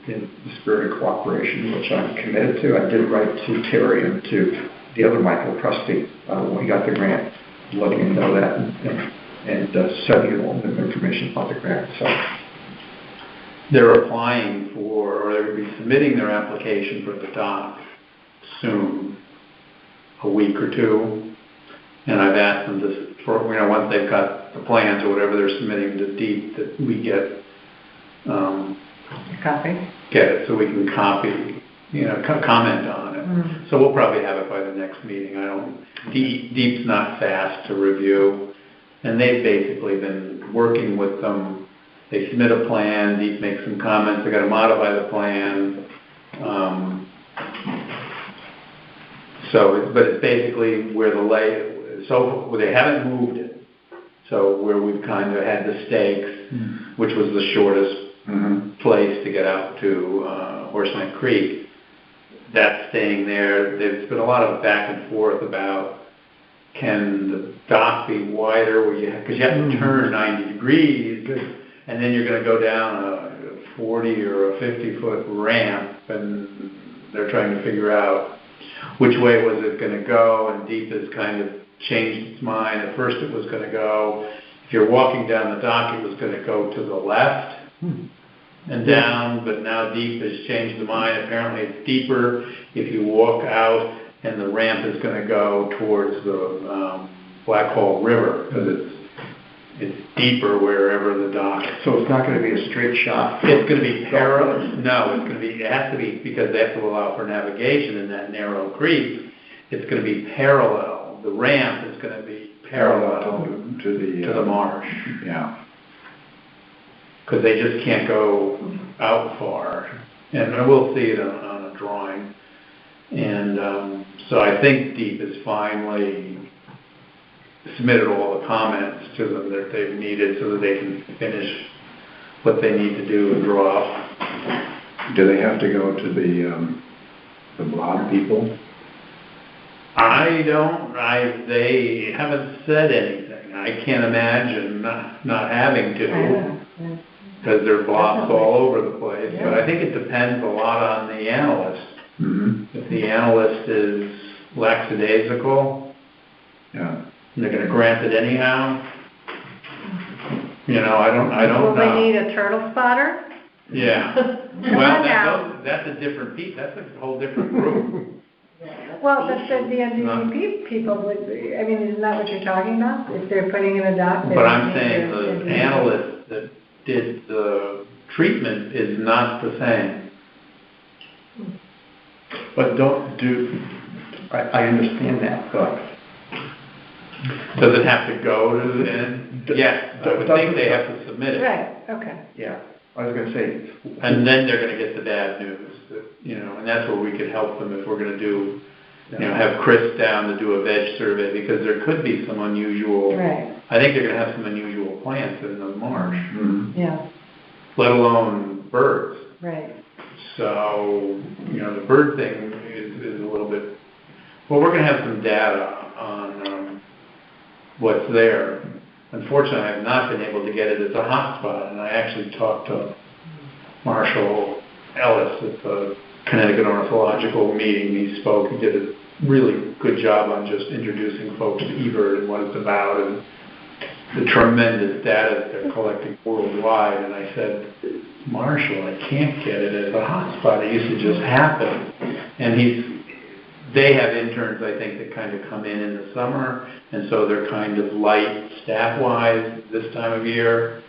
in the spirit of cooperation, which I'm committed to, I did write to Terry and to the other Michael Prusty when we got the grant, letting him know that and sending all the information about the grant. So They're applying for, or they're going to be submitting their application for the dock soon, a week or two. And I've asked them to, once they've got the plans or whatever they're submitting to DEEP, that we get Copy. it so we can copy comment on it. Mm. So we'll probably have it by the next meeting. Deep's not fast to review, and they've basically been working with them. They submit a plan, Deep makes some comments, they gotta modify the plan. But it's basically where they haven't moved it. So where we've kind of had the stakes, which was the shortest place to get out to Horseneck Creek, that's staying there. There's been a lot of back and forth about can the dock be wider, because you have to turn 90 degrees, and then you're going to go down a 40 or a 50-foot ramp, and they're trying to figure out which way was it going to go, and Deep has kind of changed its mind. At first it was going to go, if you're walking down the dock, it was going to go to the left and down, but now Deep has changed the mind. Apparently it's deeper if you walk out, and the ramp is going to go towards the Black Hole River, because it's deeper wherever the dock. So it's not going to be a straight shot? It's going to be parallel. No, it has to be, because they have to allow for navigation in that narrow creek. It's going to be parallel. The ramp is going to be parallel to the marsh. Yeah. Because they just can't go out far. And we'll see it on a drawing. And so I think Deep has finally submitted all the comments to them that they've needed so that they can finish what they need to do and draw up. Do they have to go to the blog people? They haven't said anything. I can't imagine not having to, because there are blogs all over the place. But I think it depends a lot on the analyst. If the analyst is lackadaisical, and they're going to grant it anyhow. I don't know. Will they need a turtle spotter? Yeah. Well, that's a different piece. That's a whole different group. Well, but the NDEP people would be, isn't that what you're talking about? If they're putting in a dock? But I'm saying the analyst that did the treatment is not the same. But I understand that, but... Does it have to go to the end? Yes, I would think they have to submit it. Right, okay. Yeah, I was going to say... And then they're going to get the bad news, and that's where we could help them if we're going to do, have Chris down to do a veg survey, because there could be some unusual... Right. I think they're going to have some unusual plants in the marsh. Yeah. Let alone birds. Right. So, the bird thing is a little bit... Well, we're going to have some data on what's there. Unfortunately, I have not been able to get it as a hotspot, and I actually talked to Marshall Ellis at the Connecticut Ornithological meeting. He spoke. He did a really good job on just introducing folks to eBird and what it's about and the tremendous data that they're collecting worldwide. And I said, Marshall, I can't get it as a hotspot. It used to just happen. And they have interns, I think, that kind of come in the summer, and so they're kind of light staff-wise this time of year.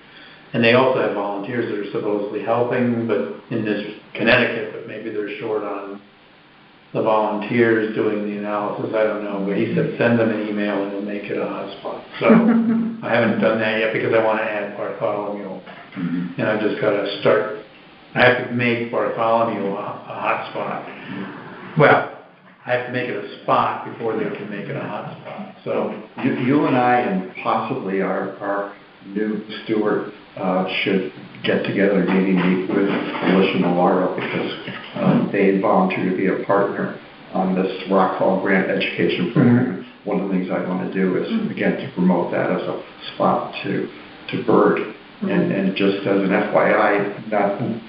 And they also have volunteers that are supposedly helping, but in this Connecticut, but maybe they're short on the volunteers doing the analysis. I don't know, but he said send them an email and we'll make it a hotspot. So I haven't done that yet because I want to add Bartholomew, and I've just got to start. I have to make Bartholomew a hotspot. Well, I have to make it a spot before they can make it a hotspot. So you and I and possibly our new steward should get together, maybe meet with Alicia Navarro, because they volunteered to be a partner on this Rock Hall Grant Education Program. One of the things I want to do is, again, to promote that as a spot to bird. And just as an FYI, I'm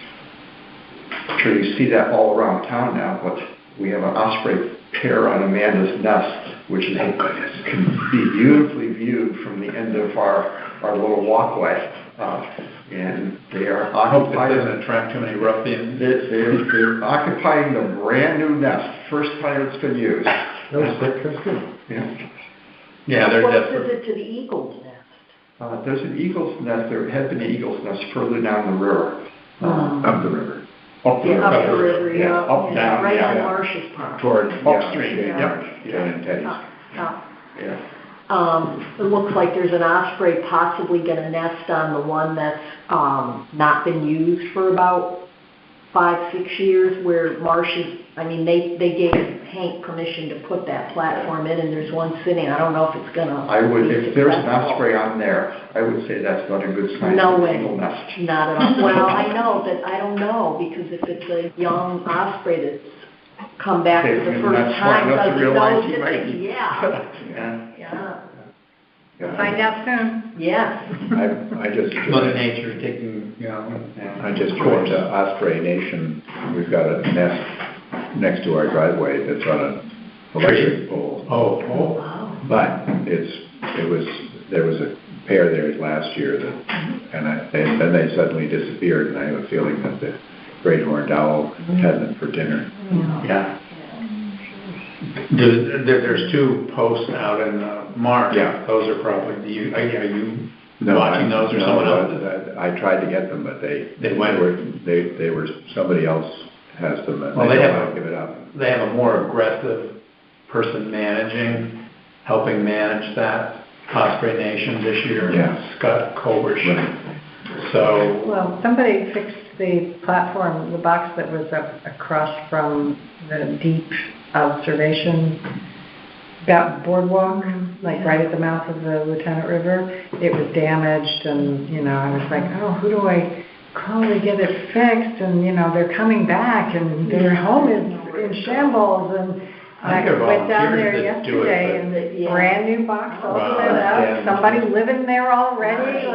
sure you see that all around town now, but we have an osprey pair on Amanda's Nest, which is can be beautifully viewed from the end of our little walkway. And they are I hope it doesn't attract too many ruffians. They're occupying the brand new nest. First time it's been used. That's good. Yeah, they're What desperate. is it to the eagle's nest? There's an eagle's nest. There had been an eagle's nest further down the river. Up the river. Up the Yeah, up the river. river, yeah. Up, down, Right on yeah. Marsh's property. Toward, Upstream, Shane yeah. Marsh, Shane and Teddy's. Yeah. It looks like there's an osprey possibly gonna nest on the one that's, not been used for about 5-6 years, where Marsh is, I mean, they gave Hank permission to put that platform in, and there's one sitting, I don't know if it's gonna I would, be if there's an successful. osprey on there, I would say that's not a good sign No for way. eagle nest. Not at all. Well, I know, but I don't know, because if it's a young osprey that's come back for the Okay, first that's smart time, enough to doesn't realize know he that, might be. yeah, Yeah. yeah, Find out soon. yes. I just, Mother Nature taking, I just drove to Osprey Nation. We've got a nest next to our driveway that's on an electric pole. oh, But there was a pair there last year that, then they suddenly disappeared, and I have a feeling that the great horned owl had them for dinner. yeah. There's two posts out in the marsh. Yeah. Those are probably, are you No, watching those or someone else? I tried to get them, but They went. they were, somebody else has them, and Well, they they don't have- want to give it up. They have a more aggressive person helping manage that Osprey Nation this year. Yeah. Scott Kobersch. Right. So, Well, somebody fixed the platform, the box that was up across from the deep observation boardwalk, like right at the mouth of the Lieutenant River. It was damaged, and, I was like, oh, who do I call to get it fixed? And, they're coming back, and their home is in shambles, and I I think there are went down there volunteers that do it, yesterday, but- and the Yeah. brand new box all Wow. set up, Yeah. somebody living there already,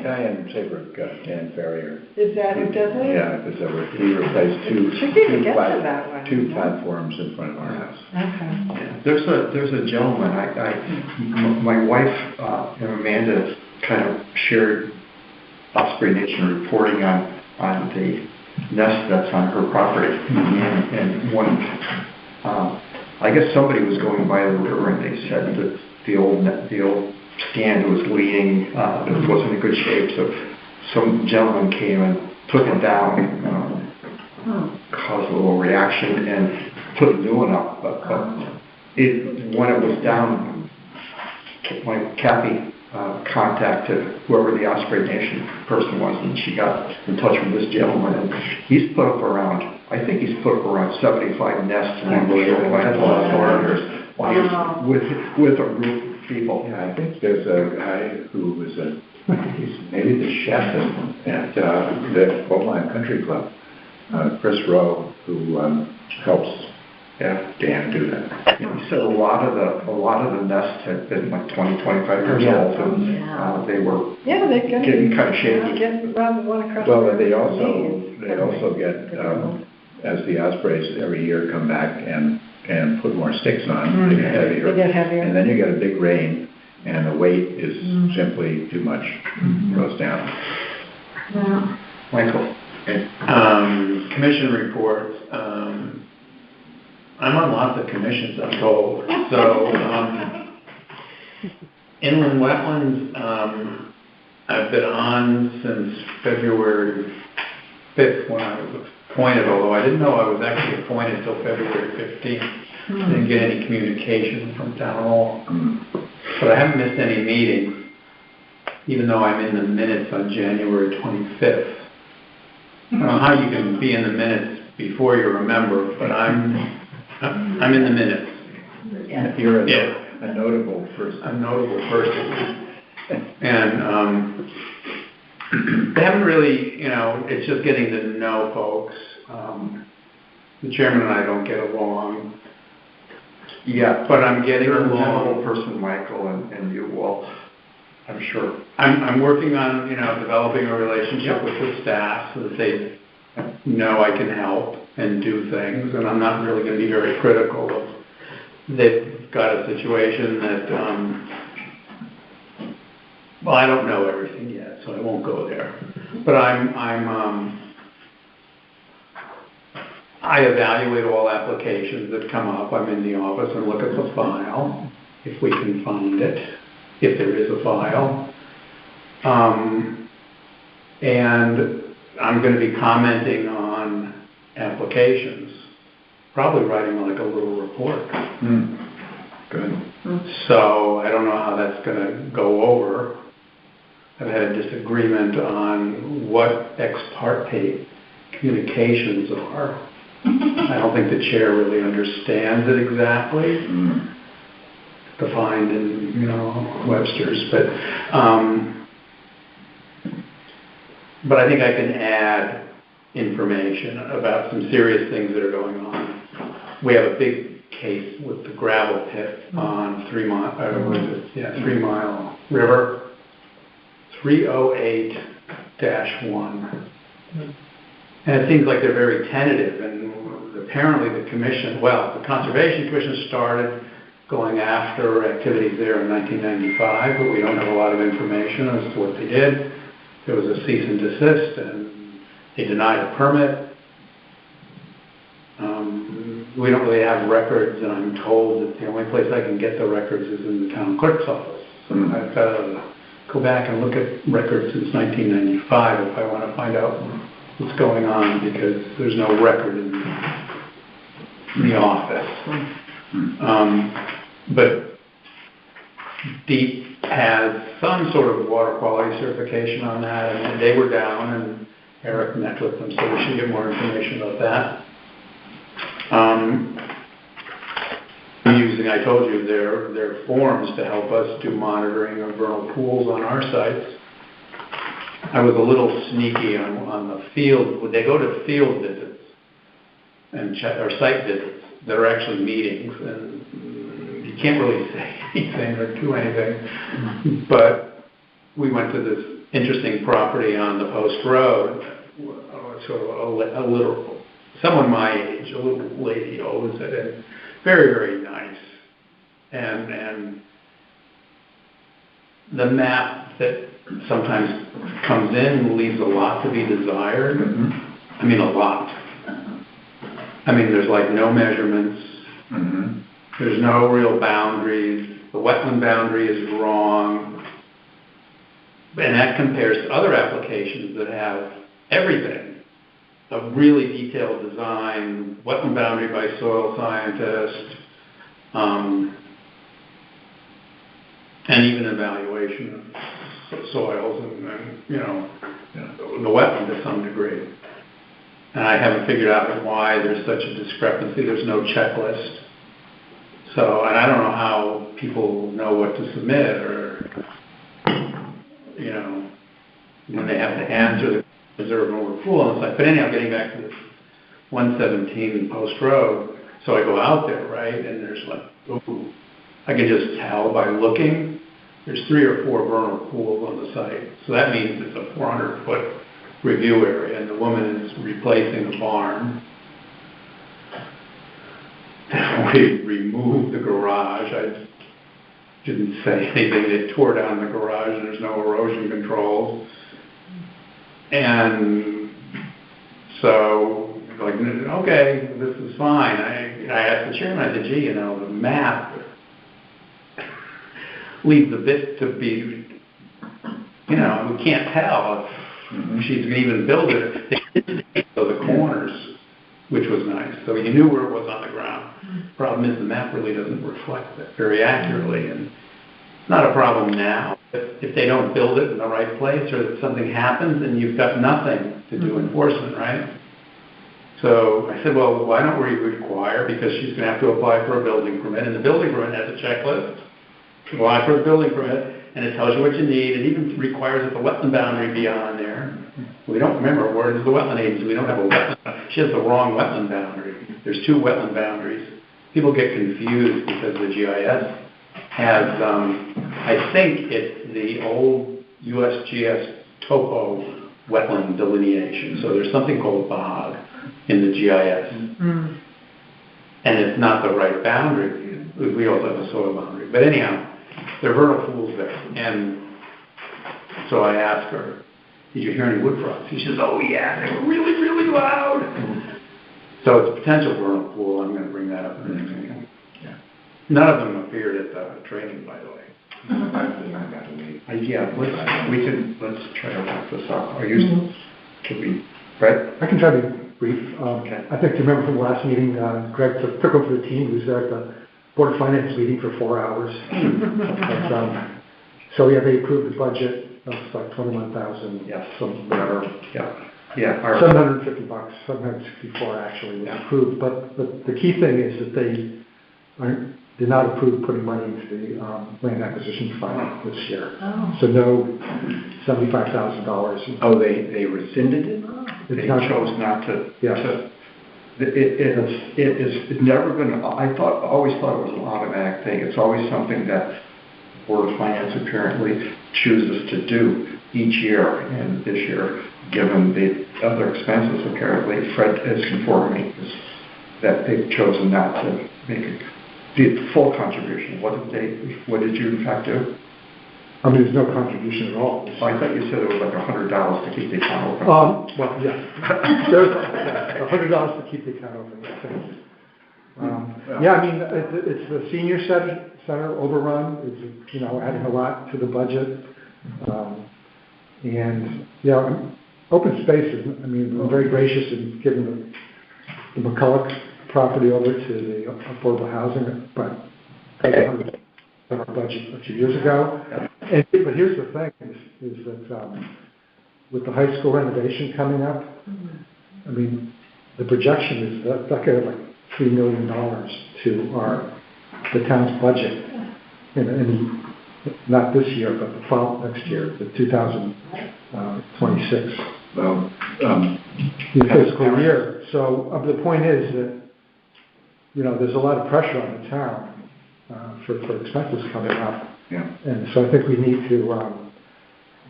Guy in Saybrook, Dan Ferrier. is that who does it? Yeah, because he replaced Tricky to get to that one. two platforms in front of our house. Okay. There's a gentleman, my wife and Amanda kind of shared Osprey Nation reporting on the nest that's on her property. And one, I guess somebody was going by the river and they said that the old stand was leaning, it wasn't in good shape, so some gentleman came and took it down, caused a little reaction and put a new one up, but when it was down, Kathy contacted whoever the Osprey Nation person was, and she got in touch with this gentleman, and he's put up around, I think he's put up around 75 nests in the shoreline Wow. with a group of people. Yeah, I think there's a guy who was he's maybe the chef at the Beaumont Country Club, Chris Rowe, who helps Dan do that. He said a lot of the nests had been like 20, 25 years old, and they were Yeah, they're gonna getting kind of shaky. Get around the one across the Well, river. but they from me. also get, as the ospreys every year come back and put more sticks on, they get heavier. They get heavier. And then you get a big rain, and the weight is simply too much, goes down. Yeah. Michael? commission reports, I'm on lots of commissions, I'm told. So, inland wetlands, I've been on since February 5th when I was appointed, although I didn't know I was actually appointed until February 15th. Didn't get any communication from town hall. But I haven't missed any meetings, even though I'm in the minutes on January 25th. I don't know how you can be in the minutes before you're a member, but I'm in the minutes. Yeah. You're Yeah. a notable person. A notable person. And they haven't really, it's just getting to know folks. The chairman and I don't get along. Yeah, But I'm getting you're a along. general person, Michael, and you will, I'm sure. I'm working on, developing a relationship with the staff so that they know I can help and do things, and I'm not really going to be very critical of. They've got a situation that, well, I don't know everything yet, so I won't go there. But I evaluate all applications that come up. I'm in the office and look at the file, if we can find it, if there is a file. And I'm going to be commenting on applications, probably writing like a little report. Good. So I don't know how that's going to go over. I've had a disagreement on what ex parte communications are. I don't think the chair really understands it exactly, defined in Webster's, but I think I can add information about some serious things that are going on. We have a big case with the gravel pit on 3 Mile River, 308-1. And it seems like they're very tentative, and apparently the Conservation Commission started going after activities there in 1995, but we don't have a lot of information as to what they did. There was a cease and desist, and they denied a permit. We don't really have records, and I'm told that the only place I can get the records is in the town clerk's office. So I've got to go back and look at records since 1995 if I want to find out what's going on, because there's no record in the office. But DEEP has some sort of water quality certification on that, and they were down, and Eric met with them, so we should get more information about that. I told you, their forms to help us do monitoring of vernal pools on our sites. I was a little sneaky on the field. When they go to field visits and or site visits, they're actually meetings, and you can't really say anything or do anything. But we went to this interesting property on the Post Road, sort of a little, someone my age, a little lady owns it, and very, very nice. And the map that sometimes comes in leaves a lot to be desired. I mean, a lot. I mean, there's like no measurements. There's no real boundaries. The wetland boundary is wrong. And that compares to other applications that have everything. A really detailed design, wetland boundary by soil scientist, and even evaluation of soils and the wetland to some degree. And I haven't figured out why there's such a discrepancy. There's no checklist. So, and I don't know how people know what to submit, or, when they have to answer the reserve over pool and stuff. But anyhow, getting back to this 117 Post Road, so I go out there, right, and there's like, I can just tell by looking, there's 3 or 4 vernal pools on the site. So that means it's a 400-foot review area, and the woman is replacing a barn. We removed the garage. I didn't say anything. They tore down the garage, and there's no erosion controls. And so, like, okay, this is fine. I asked the chairman, I said, gee, the map leaves a bit to be, we can't tell if she's going to even build it. They didn't show the corners, which was nice. So you knew where it was on the ground. Problem is the map really doesn't reflect that very accurately, and it's not a problem now. If they don't build it in the right place, or if something happens, then you've got nothing to do enforcement, right? So I said, well, why don't we require, because she's going to have to apply for a building permit, and the building permit has a checklist. Apply for the building permit, and it tells you what you need. It even requires that the wetland boundary be on there. We don't remember, where is the wetland agency? We don't have a wetland. She has the wrong wetland boundary. There's 2 wetland boundaries. People get confused because the GIS has, I think it's the old USGS topo wetland delineation. So there's something called bog in the GIS. And it's not the right boundary. We also have a soil boundary. But anyhow, there are vernal pools there. And so I asked her, did you hear any wood frogs? She says, oh yeah, they were really, really loud. So it's a potential vernal pool. I'm going to bring that up in the next meeting. None of them appeared at the training, by the way. Let's try to wrap this up. should we, Fred? I can try to be brief. Okay. I think you remember from the last meeting, Greg took over the team, he was there at the Board of Finance meeting for 4 hours. But, so yeah, they approved the budget, it's like 21,000, Yes. something, whatever. Yeah. $750, $764 actually was approved, but the key thing is that they did not approve putting money into the land acquisition fund this year. Oh. So no $75,000. Oh, they rescinded it? They chose not to. Yeah. It's never been, always thought it was an automatic thing. It's always something that Board of Finance apparently chooses to do each year. And this year, given the other expenses, apparently, Fred has informed me that they've chosen not to make the full contribution. What did you in fact do? I mean, there's no contribution at all. I thought you said it was like $100 to keep the account open. Well, yeah. There's $100 to keep the account open. Yeah, I mean, it's the senior center overrun. It's, adding a lot to the budget. And, yeah, open space is, been very gracious in giving the McCulloch property over to the affordable housing, but our budget a few years ago. But here's the thing, is that with the high school renovation coming up, the projection is that could add like $3 million to the town's budget, and not this year, but the fall next year, the 2026 fiscal year. So the point is that there's a lot of pressure on the town for expenses coming up. Yeah. And so I think we need to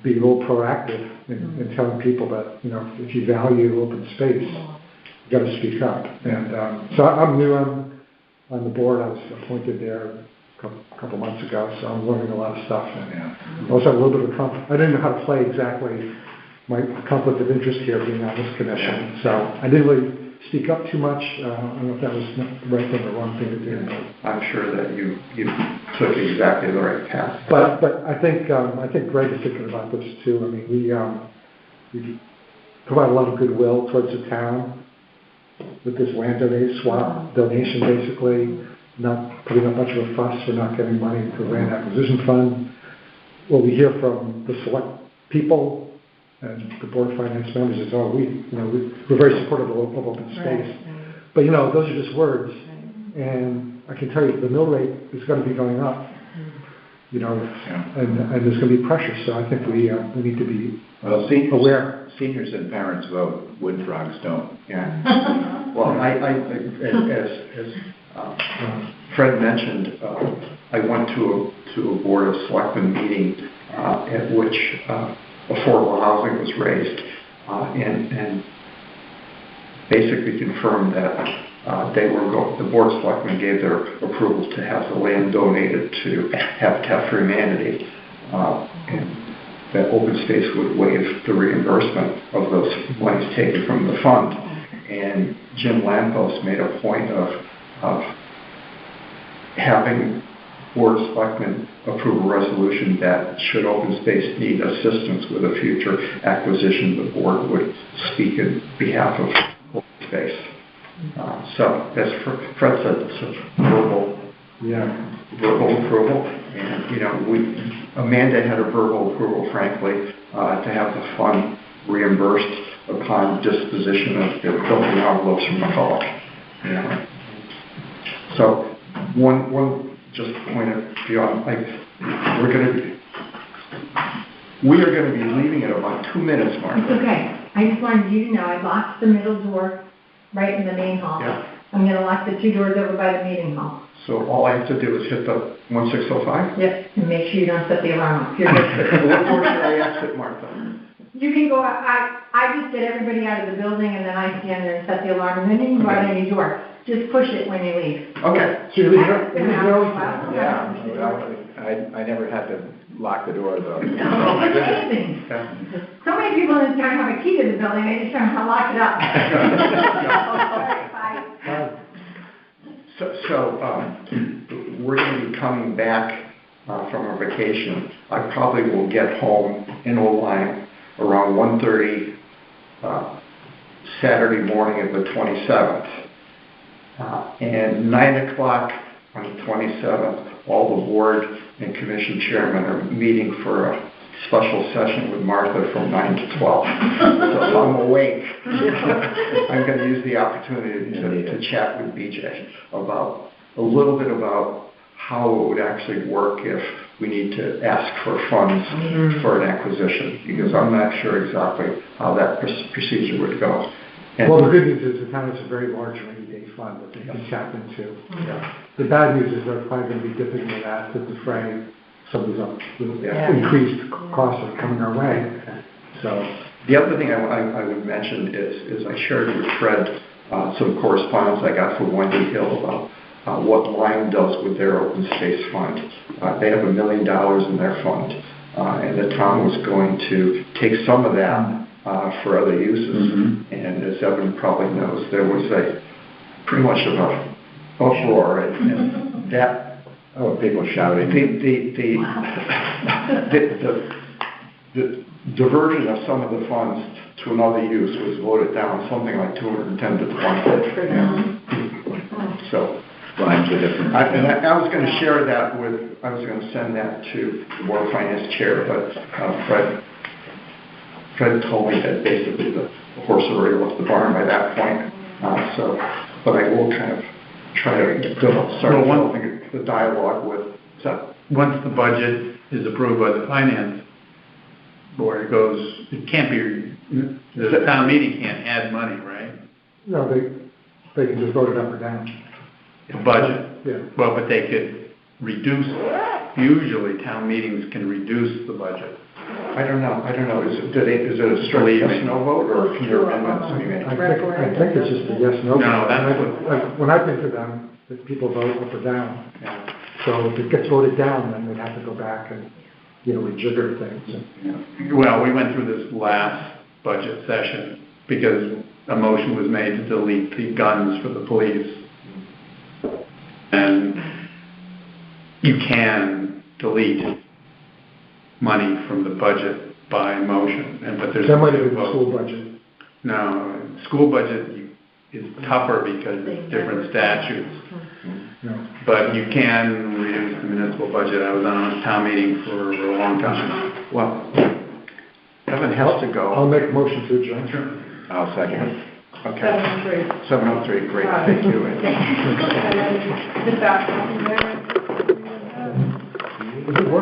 be a little proactive in telling people that, if you value open space, you got to speak up. And so I'm new on the board. I was appointed there a couple months ago, so I'm learning a lot of stuff. And I also have a little bit of I didn't know how to play exactly my conflict of interest here being on this commission. So I didn't really speak up too much. I don't know if that was the right thing or wrong thing to do. I'm sure that you took exactly the right path. But I think Greg is thinking about this too. We provide a lot of goodwill towards the town with this land swap donation, basically, not putting up much of a fuss for not getting money to the land acquisition fund. What we hear from the select people and the Board of Finance members is, we're very supportive of open space. Right. But, those are just words. And I can tell you the mill rate is going to be going up, and there's going to be pressure. So I think we need to be aware. Seniors and parents vote, wood frogs don't. Yeah. Well, as Fred mentioned, I went to a Board of Selectmen meeting at which affordable housing was raised, and basically confirmed that the Board of Selectmen gave their approval to have the land donated to Habitat for Humanity, and that open space would waive the reimbursement of those monies taken from the fund. And Jim Lampos made a point of having Board of Selectmen approve a resolution that should open space need assistance with a future acquisition, the board would speak in behalf of open space. So as Fred said, it's a verbal approval, and Amanda had a verbal approval, frankly, to have the fund reimbursed upon disposition of the building envelopes from McCulloch. So one just point of view, we are going to be leaving in about 2 minutes, Martha. It's okay. I just wanted you to know I locked the middle door right in the main hall. Yeah. I'm going to lock the 2 doors over by the meeting hall. So all I have to do is hit the 1605? Yep, and make sure you don't set the alarm off. You're good. What door should I exit, Martha? You can go, I just get everybody out of the building and then I stand there and set the alarm and then you can go out any door. Just push it when you leave. Okay. So you leave Yeah, I never had to lock the door though. No, it's amazing. So many people in this town have a key to the building, they just don't know how to lock it up. All right, bye. So we're going to be coming back from our vacation. I probably will get home in Old Lyme around 1:30 Saturday morning of the 27th. And 9 o'clock on the 27th, all the board and commission chairmen are meeting for a special session with Martha from 9 to 12. So if I'm awake, I'm going to use the opportunity to chat with BJ about a little bit about how it would actually work if we need to ask for funds for an acquisition, because I'm not sure exactly how that procedure would go. And Well, the good news is the town has a very large rainy day fund that they can tap into. yeah. The bad news is they're probably going to be dipping into that to defray some of the Yeah. increased costs that are coming our way. So, The other thing I would mention is I shared with Fred some correspondence I got from Wendy Hill about what Lyme does with their open space fund. They have $1 million in their fund, and the town was going to take some of that for other uses. Mm-hmm. And as Evan probably knows, there was pretty much of a uproar, and that Oh, people shouting. The diversion of some of the funds to another use was voted down, something like 210 to 20. So, Lines are different. I was going to share that I was going to send that to the Board of Finance Chair, but Fred told me that basically the horse already left the barn by that point. But I will kind of try to start developing the dialogue with. Once the budget is approved by the finance board, it can't be, the town meeting can't add money, right? no, they can just vote it up or down. The budget. Yeah. Well, but they could reduce, usually town meetings can reduce the budget. I don't know. Is it a straight yes no vote, or can your amendments be made? I think it's just a yes, no. No, that's Like, when I've been to them, the people vote up or down. Yeah. So if it gets voted down, then they'd have to go back and, rejigger things. Well, we went through this last budget session because a motion was made to delete the guns for the police. And you can delete money from the budget by motion, but there's That might have no been the vote. school budget. No, school budget is tougher because it's different statutes. No. But you can reduce the municipal budget. I was on a town meeting for a long time. Well, Evan has to I'll go. make a motion to adjourn. I'll second. Okay. 7:03, great, thank you. Is that